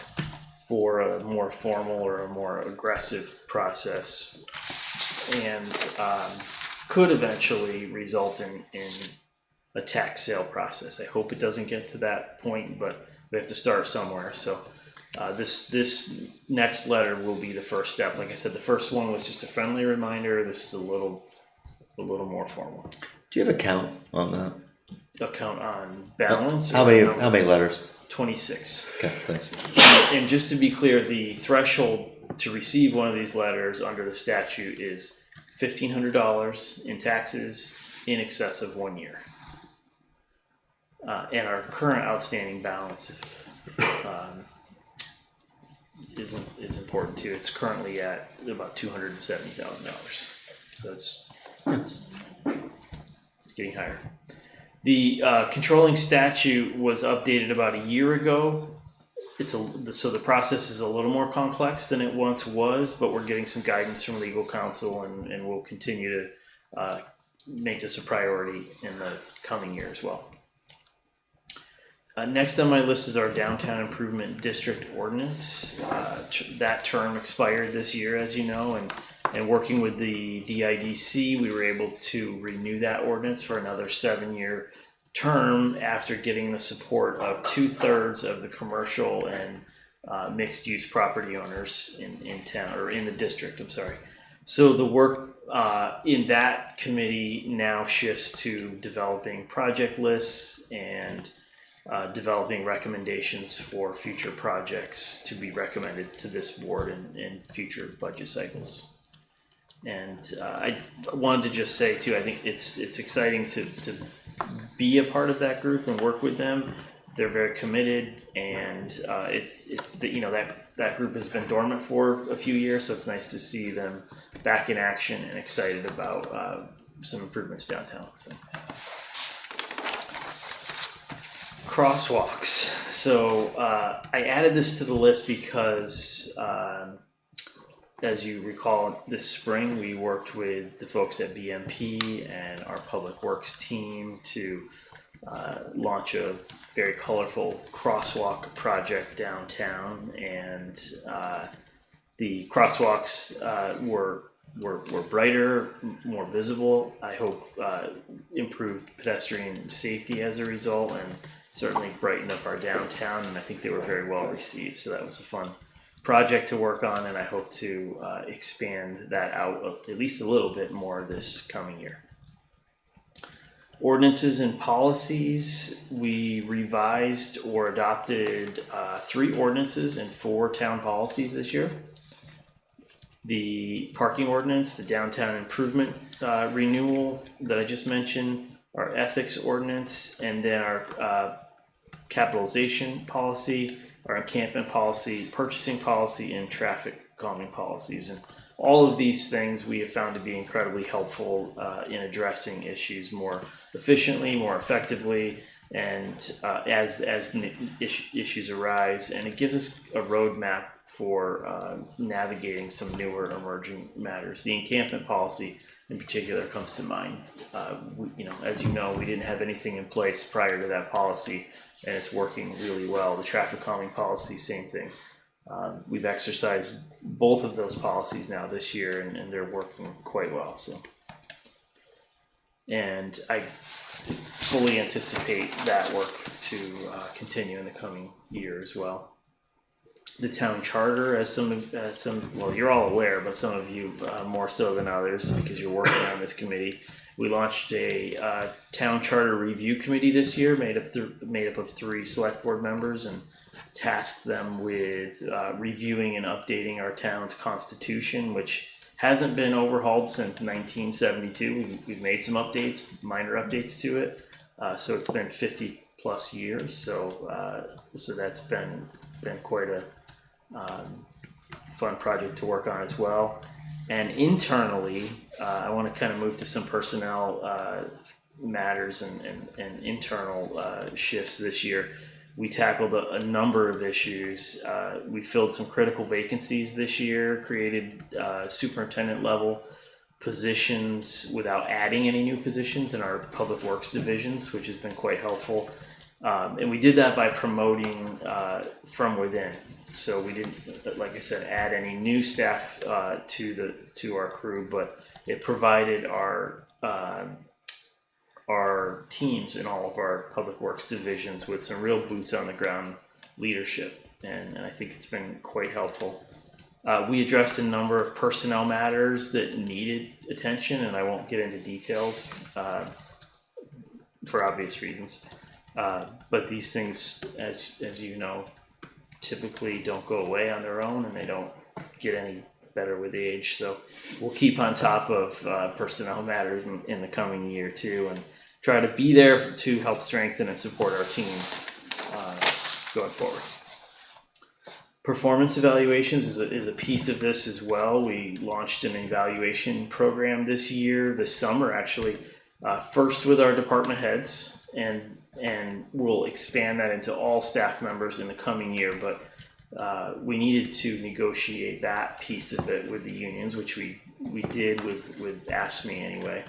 for a more formal or a more aggressive process, and could eventually result in a tax sale process. I hope it doesn't get to that point, but we have to start somewhere. So this next letter will be the first step. Like I said, the first one was just a friendly reminder. This is a little more formal. Do you have a count on that? A count on balance? How many letters? 26. Okay, thanks. And just to be clear, the threshold to receive one of these letters under the statute is $1,500 in taxes in excess of 1 year. And our current outstanding balance is important too. It's currently at about $270,000. So it's getting higher. The controlling statute was updated about a year ago. So the process is a little more complex than it once was, but we're getting some guidance from legal counsel, and we'll continue to make this a priority in the coming year as well. Next on my list is our Downtown Improvement District Ordinance. That term expired this year, as you know, and working with the DIDC, we were able to renew that ordinance for another 7-year term after getting the support of 2/3 of the commercial and mixed-use property owners in town, or in the district, I'm sorry. So the work in that committee now shifts to developing project lists and developing recommendations for future projects to be recommended to this board in future budget cycles. And I wanted to just say too, I think it's exciting to be a part of that group and work with them. They're very committed, and that group has been dormant for a few years, so it's nice to see them back in action and excited about some improvements downtown. So. Crosswalks. So I added this to the list because, as you recall, this spring we worked with the folks at BMP and our Public Works team to launch a very colorful crosswalk project downtown, and the crosswalks were brighter, more visible. I hope improved pedestrian safety as a result, and certainly brightened up our downtown, and I think they were very well received. So that was a fun project to work on, and I hope to expand that out at least a little bit more this coming year. Ordinances and policies, we revised or adopted 3 ordinances and 4 town policies this year. The parking ordinance, the downtown improvement renewal that I just mentioned, our ethics ordinance, and then our capitalization policy, our encampment policy, purchasing policy, and traffic calming policies. And all of these things we have found to be incredibly helpful in addressing issues more efficiently, more effectively, and as issues arise. And it gives us a roadmap for navigating some newer emerging matters. The encampment policy in particular comes to mind. As you know, we didn't have anything in place prior to that policy, and it's working really well. The traffic calming policy, same thing. We've exercised both of those policies now this year, and they're working quite well. So, and I fully anticipate that work to continue in the coming year as well. The town charter, as well, you're all aware, but some of you more so than others because you're working on this committee. We launched a town charter review committee this year, made up of 3 select board members, and tasked them with reviewing and updating our town's constitution, which hasn't been overhauled since 1972. We've made some updates, minor updates to it, so it's been 50 plus years. So that's been quite a fun project to work on as well. And internally, I want to kind of move to some personnel matters and internal shifts this year. We tackled a number of issues. We filled some critical vacancies this year, created superintendent level positions without adding any new positions in our public works divisions, which has been quite helpful. And we did that by promoting from within. So we didn't, like I said, add any new staff to our crew, but it provided our teams in all of our public works divisions with some real boots on the ground leadership, and I think it's been quite helpful. We addressed a number of personnel matters that needed attention, and I won't get into details for obvious reasons. But these things, as you know, typically don't go away on their own, and they don't get any better with age. So we'll keep on top of personnel matters in the coming year too, and try to be there to help strengthen and support our team going forward. Performance evaluations is a piece of this as well. We launched an evaluation program this summer actually, First with our department heads, and we'll expand that into all staff members in the coming year, but we needed to negotiate that piece of it with the unions, which we did with AFSCME anyway.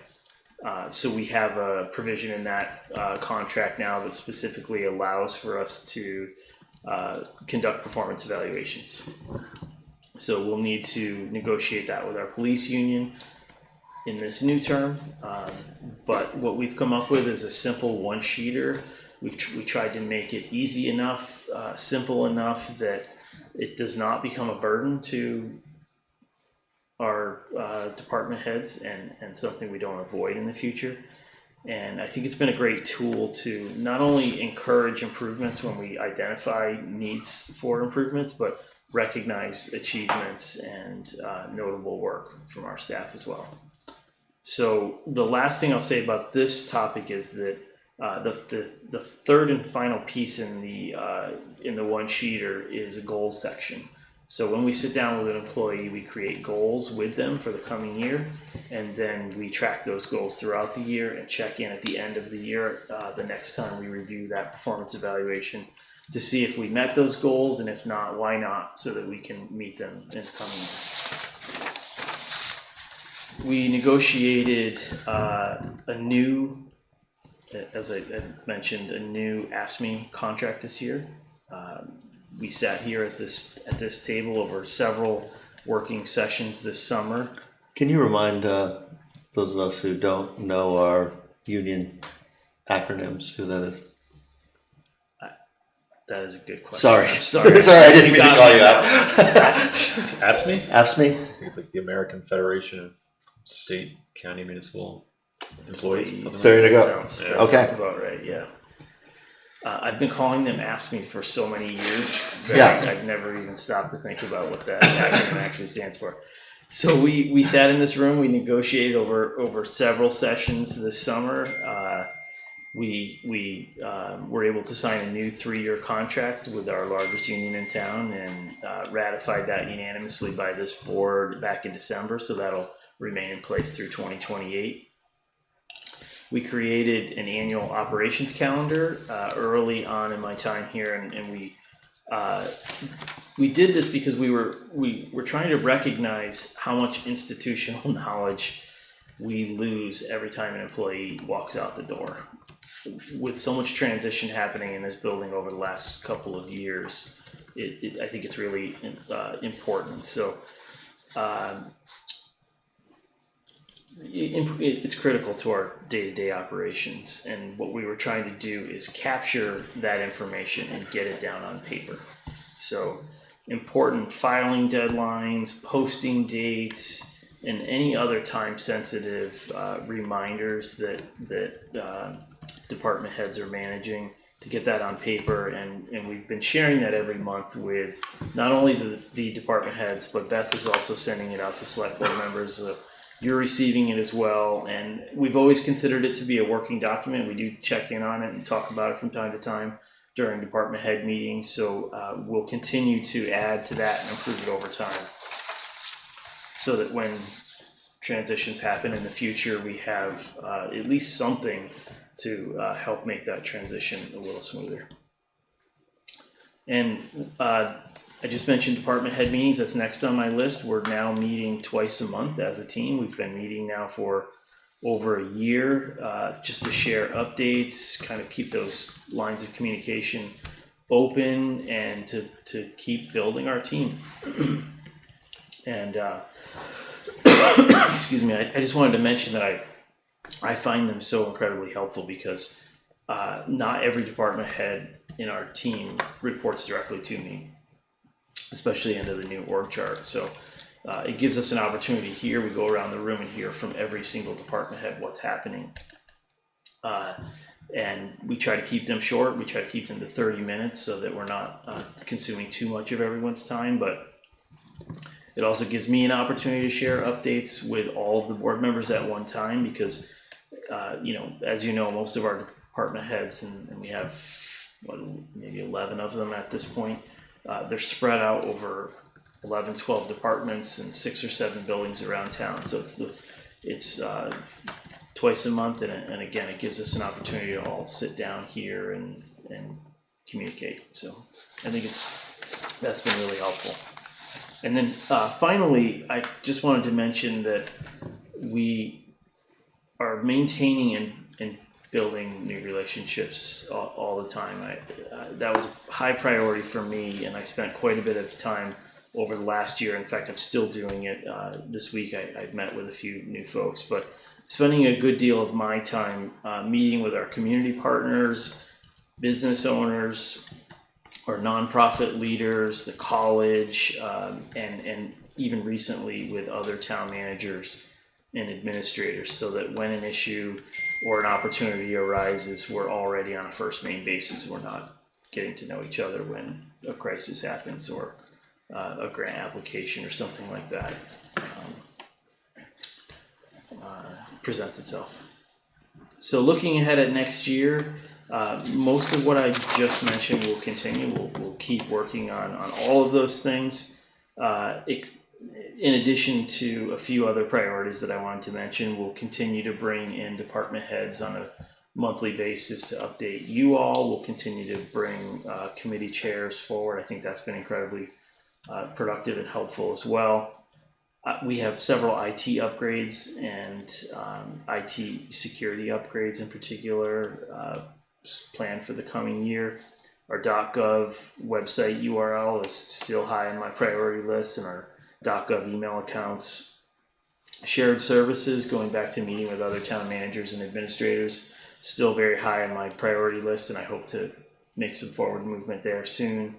So we have a provision in that contract now that specifically allows for us to conduct performance evaluations. So we'll need to negotiate that with our police union in this new term. But what we've come up with is a simple one-sheeter. We tried to make it easy enough, simple enough that it does not become a burden to our department heads and something we don't avoid in the future. And I think it's been a great tool to not only encourage improvements when we identify needs for improvements, but recognize achievements and notable work from our staff as well. So the last thing I'll say about this topic is that the third and final piece in the one-sheeter is a goals section. So when we sit down with an employee, we create goals with them for the coming year, and then we track those goals throughout the year and check in at the end of the year, the next time we review that performance evaluation, to see if we met those goals, and if not, why not, so that we can meet them in the coming year. We negotiated a new, as I mentioned, a new AFSCME contract this year. We sat here at this table over several working sessions this summer. Can you remind those of us who don't know our union acronyms who that is? That is a good question. Sorry. I'm sorry. Sorry, I didn't mean to call you out. AFSCME? AFSCME? I think it's like the American Federation of State, County, Municipal Employees. There you go. That Okay. sounds about right, yeah. I've been calling them AFSCME for so many years that Yeah. I've never even stopped to think about what that acronym actually stands for. So we sat in this room, we negotiated over several sessions this summer. We were able to sign a new 3-year contract with our largest union in town, and ratified that unanimously by this board back in December, so that'll remain in place through 2028. We created an annual operations calendar early on in my time here, and we did this because we were trying to recognize how much institutional knowledge we lose every time an employee walks out the door. With so much transition happening in this building over the last couple of years, I think it's really important. So it's critical to our day-to-day operations, and what we were trying to do is capture that information and get it down on paper. So important filing deadlines, posting dates, and any other time-sensitive reminders that department heads are managing, to get that on paper, and we've been sharing that every month with not only the department heads, but Beth is also sending it out to select board members. You're receiving it as well, and we've always considered it to be a working document. We do check in on it and talk about it from time to time during department head meetings, so we'll continue to add to that and improve it over time, so that when transitions happen in the future, we have at least something to help make that transition a little smoother. And I just mentioned department head meetings. That's next on my list. We're now meeting twice a month as a team. We've been meeting now for over a year, just to share updates, kind of keep those lines of communication open, and to keep building our team. And excuse me, I just wanted to mention that I find them so incredibly helpful, because not every department head in our team reports directly to me, especially under the new org chart. So it gives us an opportunity here. We go around the room and hear from every single department head what's happening. And we try to keep them short. We try to keep them to 30 minutes so that we're not consuming too much of everyone's time. But it also gives me an opportunity to share updates with all of the board members at one time, because as you know, most of our department heads, and we have maybe 11 of them at this point, they're spread out over 11, 12 departments and 6 or 7 buildings around town. So it's twice a month, and again, it gives us an opportunity to all sit down here and communicate. So I think that's been really helpful. And then finally, I just wanted to mention that we are maintaining and building new relationships all the time. That was a high priority for me, and I spent quite a bit of time over the last year. In fact, I'm still doing it. This week I've met with a few new folks, but spending a good deal of my time meeting with our community partners, business owners, or nonprofit leaders, the college, and even recently with other town managers and administrators, so that when an issue or an opportunity arises, we're already on a first name basis. We're not getting to know each other when a crisis happens or a grant application or something like that presents itself. So looking ahead at next year, most of what I just mentioned will continue. We'll keep working on all of those things. In addition to a few other priorities that I wanted to mention, we'll continue to bring in department heads on a monthly basis to update you all. We'll continue to bring committee chairs forward. I think that's been incredibly productive and helpful as well. We have several IT upgrades and IT security upgrades in particular planned for the coming year. Our .gov website URL is still high on my priority list, and our .gov email accounts. Shared services, going back to meeting with other town managers and administrators, still very high on my priority list, and I hope to make some forward movement there soon.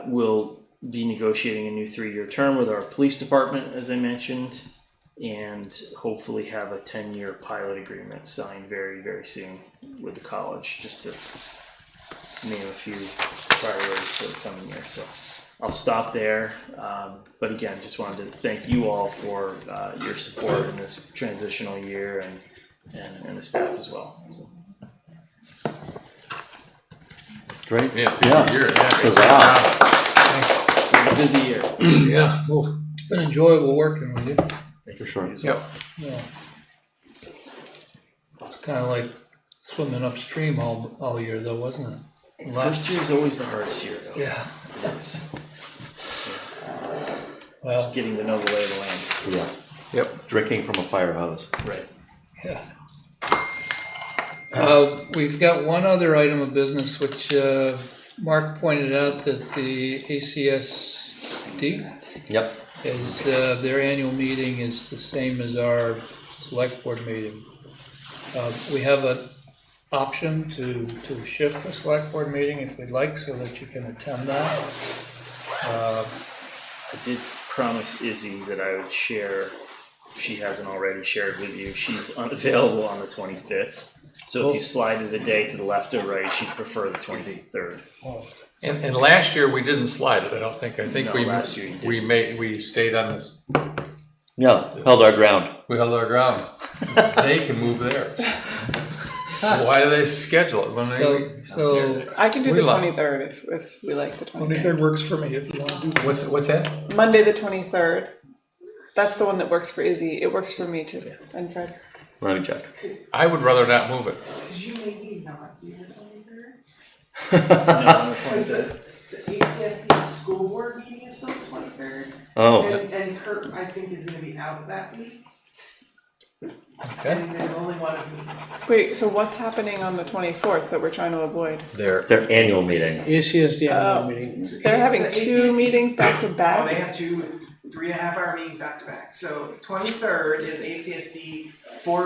We'll be negotiating a new 3-year term with our police department, as I mentioned, and hopefully have a 10-year pilot agreement signed very, very soon with the college, just to name a few priorities for the coming year. So I'll stop there, but again, just wanted to thank you all for your support in this transitional year, and the staff as well. So. Great. Yeah, Yeah. year. Yeah, good Huzzah. job. It was a busy year. Yeah. Ooh. It's been enjoyable working with you. For sure. Yep. Yeah. It's kind of like swimming upstream all year, though, wasn't it? First year is always the hardest year, though. Yeah. It is. Well, Just getting to know the lay of the land. Yeah. Yep. Drinking from a fire hose. Right. yeah. We've got one other item of business, which Mark pointed out that the ACSD Yep. is their annual meeting is the same as our select board meeting. We have an option to shift the select board meeting if we'd like, so that you can attend that. I did promise Izzy that I would share. She hasn't already shared with you. She's unavailable on the 25th. So if you slide it a day to the left or right, she'd prefer the 23rd. And last year we didn't slide it, I don't think. I think No, we last year you did. we stayed on this. Yeah, held our ground. We held our ground. They can move theirs. Why do they schedule it when they? So I can do We the love- 23rd if we like the 23rd. 23rd works for me if you want to do that. What's that? Monday the 23rd. That's the one that works for Izzy. It works for me too, and Fred. Let me check. I would rather not move it. Could you maybe not do the 23rd? No, on the 23rd. So ACSD school board meeting is still the 23rd. Oh, And Kurt, I think, is gonna be out that week. okay. And there's only one of me. Wait, so what's happening on the 24th that we're trying to avoid? their annual meeting. ACSD annual Oh. meeting. They're having So two ACSD meetings back to Oh, they back? have 2 3.5-hour meetings back to back. So 23rd is ACSD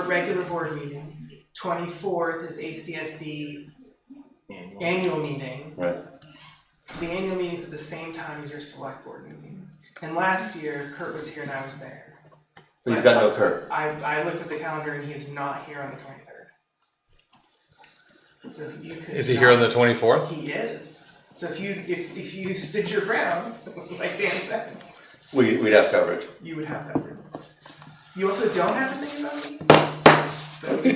regular board meeting. 24th is ACSD annual meeting. Right. The annual meeting's at the same time as your select board meeting. And last year, Kurt was here and I was there. But you've got no Kurt. I looked at the calendar and he is not here on the 23rd. So if you could. Is he here on the 24th? He is. So if you stood your ground, like Dan said, We'd have coverage. you would have that room. You also don't have to think about me?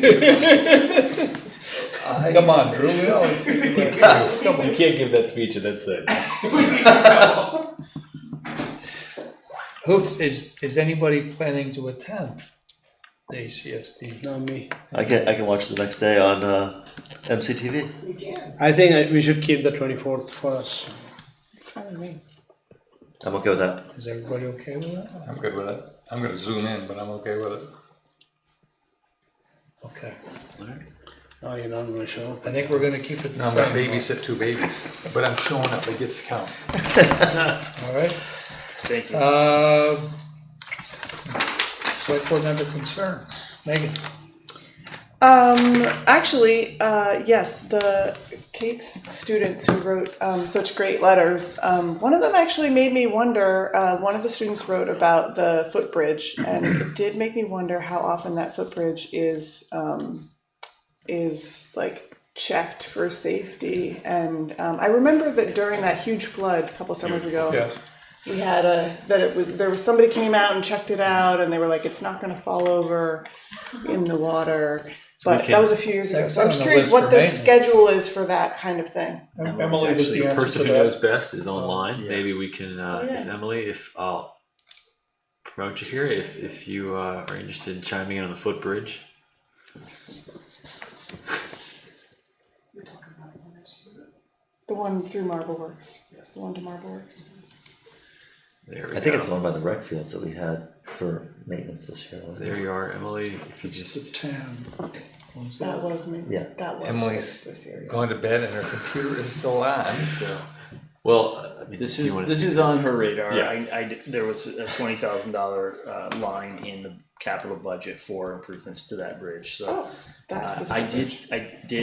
Come on, Drew, we always think about You can't give that speech and that's it. Who is anybody planning to attend? the ACSD? Not me. I can watch the next day on MCTV. You can. I think we should keep the 24th for us. It's fine with me. I'm okay with that. Is everybody okay with that? I'm good with it. I'm gonna zoom in, but I'm okay with it. Okay. Oh, you're not gonna show up? I think we're gonna keep it the No, I'm gonna same. babysit 2 babies, but I'm showing up, it gets to count. All right. Thank you. Select board member concerns. Megan? Actually, yes, the Kate's students who wrote such great letters, one of them actually made me wonder, one of the students wrote about the footbridge, and it did make me wonder how often that footbridge is like checked for safety. And I remember that during that huge flood a couple summers ago, Yes. we had there was somebody came out and checked it out, and they were like, it's not gonna fall over in the water. But that was a few years ago, so I'm just curious what the schedule is for that kind of thing. Emily was the The answer person to who knows that. best is online. Maybe we can, if Emily, if I'll promote you here, if you are interested in chiming in on the footbridge. The one through Marble Works. Yes. The one to Marble Works. There we I think go. it's the one by the rec fields that we had for maintenance this year. wasn't There it? you are, Emily. If you It's just the 10. That was me. Yeah. That was Emily's this year. Going to bed and her computer is still on, so. well, I mean, This do you is wanna this speak is to that? on her radar. Yeah. There was a $20,000 line in the capital budget for improvements to that bridge. So Oh, that's I did,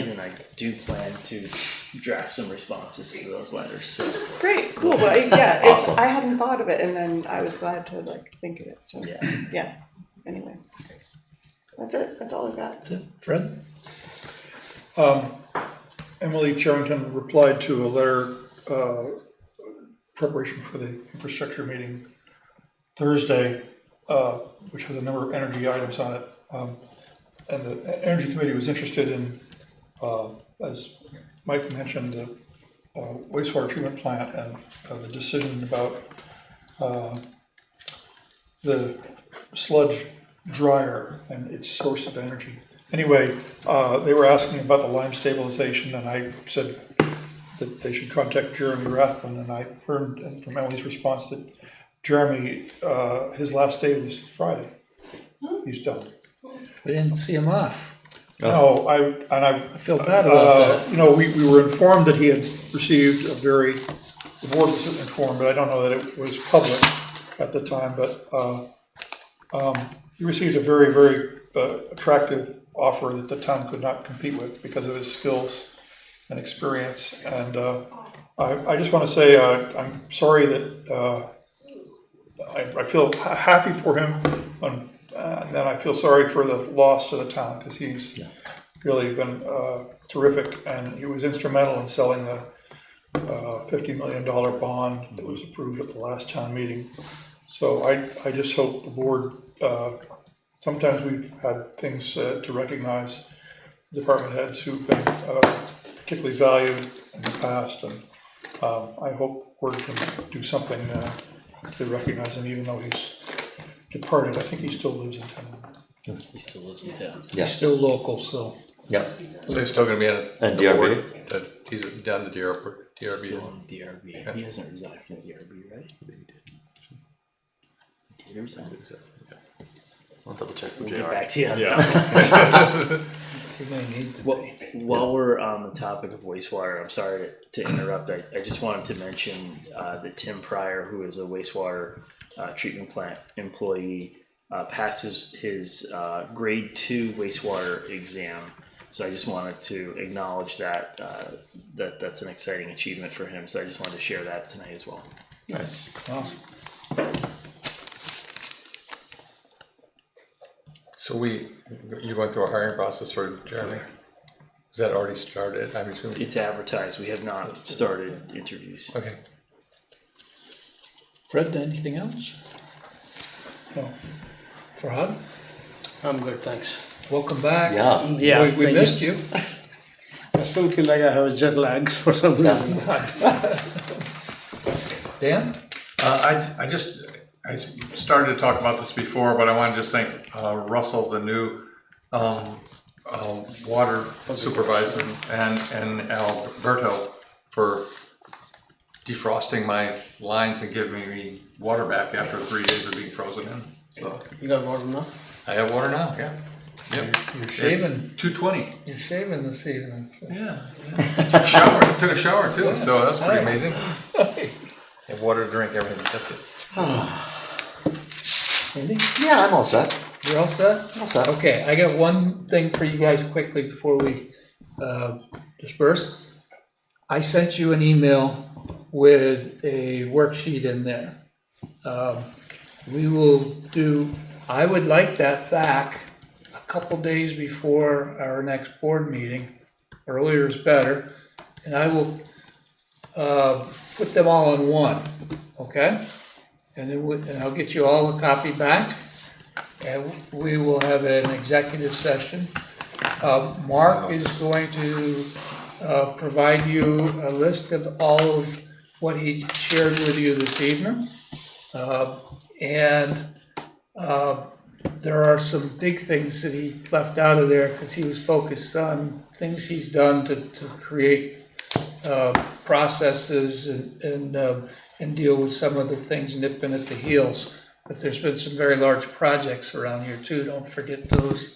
and I do plan to draft some responses to those letters. So great, cool. Well, yeah, Awesome. I hadn't thought of it, and then I was glad to like think of it. So yeah. Anyway, that's it. That's all I've got. That's it. Fred? Emily Charrington replied to a letter, preparation for the infrastructure meeting Thursday, which has a number of energy items on it. And the Energy Committee was interested in, as Mike mentioned, the wastewater treatment plant and the decision about the sludge dryer and its source of energy. Anyway, they were asking about the lime stabilization, and I said that they should contact Jeremy Rathman, and I heard from Emily's response that Jeremy, his last day was Friday. He's done. We didn't see him off. No, I feel bad about that. You know, we were informed that he had received the board was informed, but I don't know that it was public at the time, but he received a very, very attractive offer that the town could not compete with because of his skills and experience. And I just want to say I'm sorry that I feel happy for him, and then I feel sorry for the loss to the town because he's really been terrific, and he was instrumental in selling the $50 million bond that was approved at the last town meeting. So I just hope the board, sometimes we've had things to recognize department heads who've been particularly valued in the past, and I hope the board can do something to recognize him, even though he's departed. I think he still lives in town. He still lives in town. Yeah. He's still local, so. Yeah. So he's still gonna be on it. And the DRB? board, He's down the DRB. Still on DRB. Okay. He hasn't resigned from the DRB, right? He did resign. I'll double check with We'll JR. get back to you on Yeah. that. You're gonna need to Well, be. while we're on the topic of wastewater, I'm sorry to interrupt. I just wanted to mention that Tim Pryor, who is a wastewater treatment plant employee, passed his grade 2 wastewater exam. So I just wanted to acknowledge that that's an exciting achievement for him. So I just wanted to share that tonight as well. Nice. Awesome. So you're going through a hiring process for Jeremy? Is that already started? I'm assuming. It's advertised. We have not started interviews. Okay. Fred, anything else? No. Farhad, I'm good, thanks. welcome back. Yeah. Yeah, We thank missed you. I still feel like I have a jet lag for some reason. Dan? I started started to talk about this before, but I want to just thank Russell, the new water supervisor, and Alberto for defrosting my lines and giving me water back after 3 days of being frozen in. So You got water now? I have water now, yeah. Yep. You're shaving, 220. you're shaving this evening, so. Yeah. Took a shower too, so that's pretty Nice. amazing. Have water to drink, everything, that's it. Andy, Yeah, I'm all set. you're all set? All set. Okay, I got one thing for you guys quickly before we disperse. I sent you an email with a worksheet in there. I would like that back a couple days before our next board meeting. Earlier is better. And I will put them all in one, okay? And then I'll get you all a copy back. And we will have an executive session. Mark is going to provide you a list of all of what he shared with you this evening. There are some big things that he left out of there because he was focused on things he's done to create processes and deal with some of the things nipping at the heels. But there's been some very large projects around here too, don't forget those.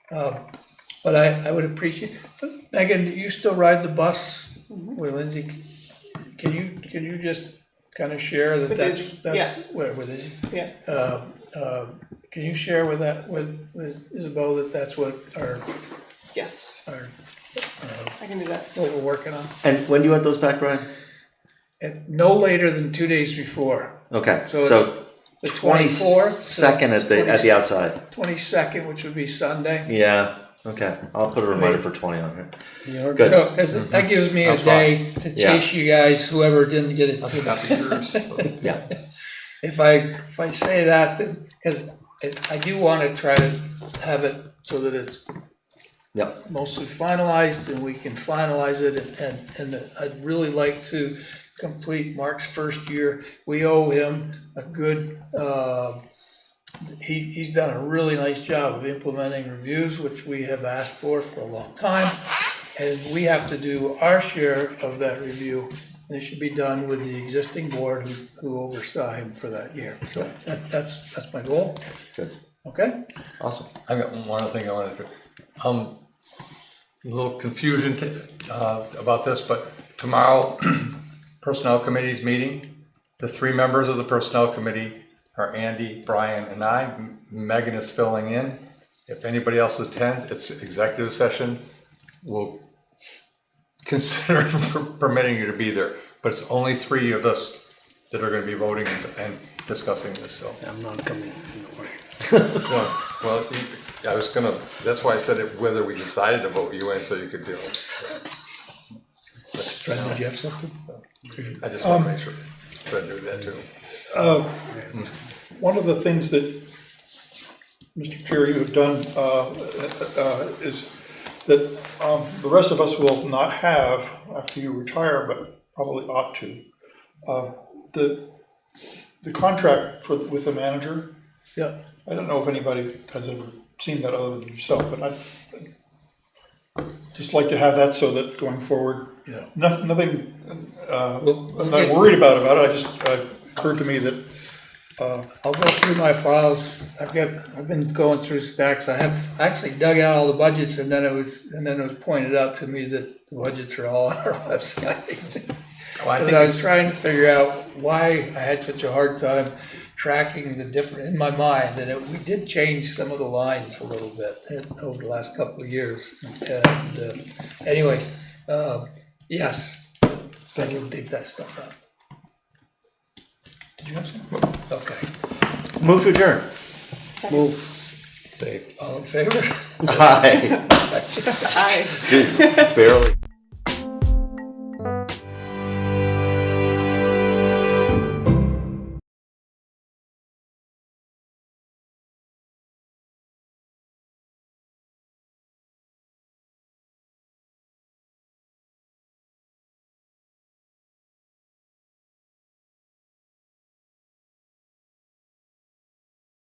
But I would appreciate, Megan, do you still ride the bus with Lindsay? Can you just kind of share that With Izzy, yeah. where with Izzy? Yeah. Can you share with Isabel that's what Yes, our I can do that. what we're working on? And when do you want those back, Brian? No later than 2 days before. Okay, So so The 24th. 22nd at the outside. 22nd, which would be Sunday. Yeah, okay. I'll put a reminder for 20 on here. Good. So, because that gives me a That's day to Yeah. chase you guys, whoever didn't get it That's to got to be yours. Yeah. If I say that, because I do want to try to have it so that it's Yep. mostly finalized and we can finalize it and I'd really like to complete Mark's first year. We owe him a good, he's done a really nice job of implementing reviews, which we have asked for a long time. And we have to do our share of that review. And it should be done with the existing board who oversaw him for that year. So that's my goal. Good. Okay? Awesome. I've got one other thing I wanted to, a little confusion about this, but tomorrow, Personnel Committee's meeting. The 3 members of the Personnel Committee are Andy, Brian, and I. Megan is filling in. If anybody else attends, it's executive session. We'll consider permitting you to be there, but it's only 3 of us that are going to be voting and discussing this, so. I'm not coming, no way. Well, I was gonna, that's why I said it, whether we decided to vote you in so you could do it. Fred, did you have something? I just want to make sure Fred knew that too. One of the things that, Mr. Chair, you have done is that the rest of us will not have after you retire, but probably ought to. The contract with the manager. Yeah. I don't know if anybody has ever seen that other than yourself, but I'd just like to have that so that going forward, Yeah. nothing, We'll I'm not get- worried about it. I just, occurred to me that, I'll go through my files. I've been going through stacks. I actually dug out all the budgets and then it was pointed out to me that the budgets are all on our website. Well, I Because think I was trying to figure out why I had such a hard time tracking the different, in my mind, and we did change some of the lines a little bit over the last couple of years. And anyways, yes, I can dig that stuff out. Did you have something? Okay. Move to adjourn. Move. All in favor? Aye. Aye. Dude, barely.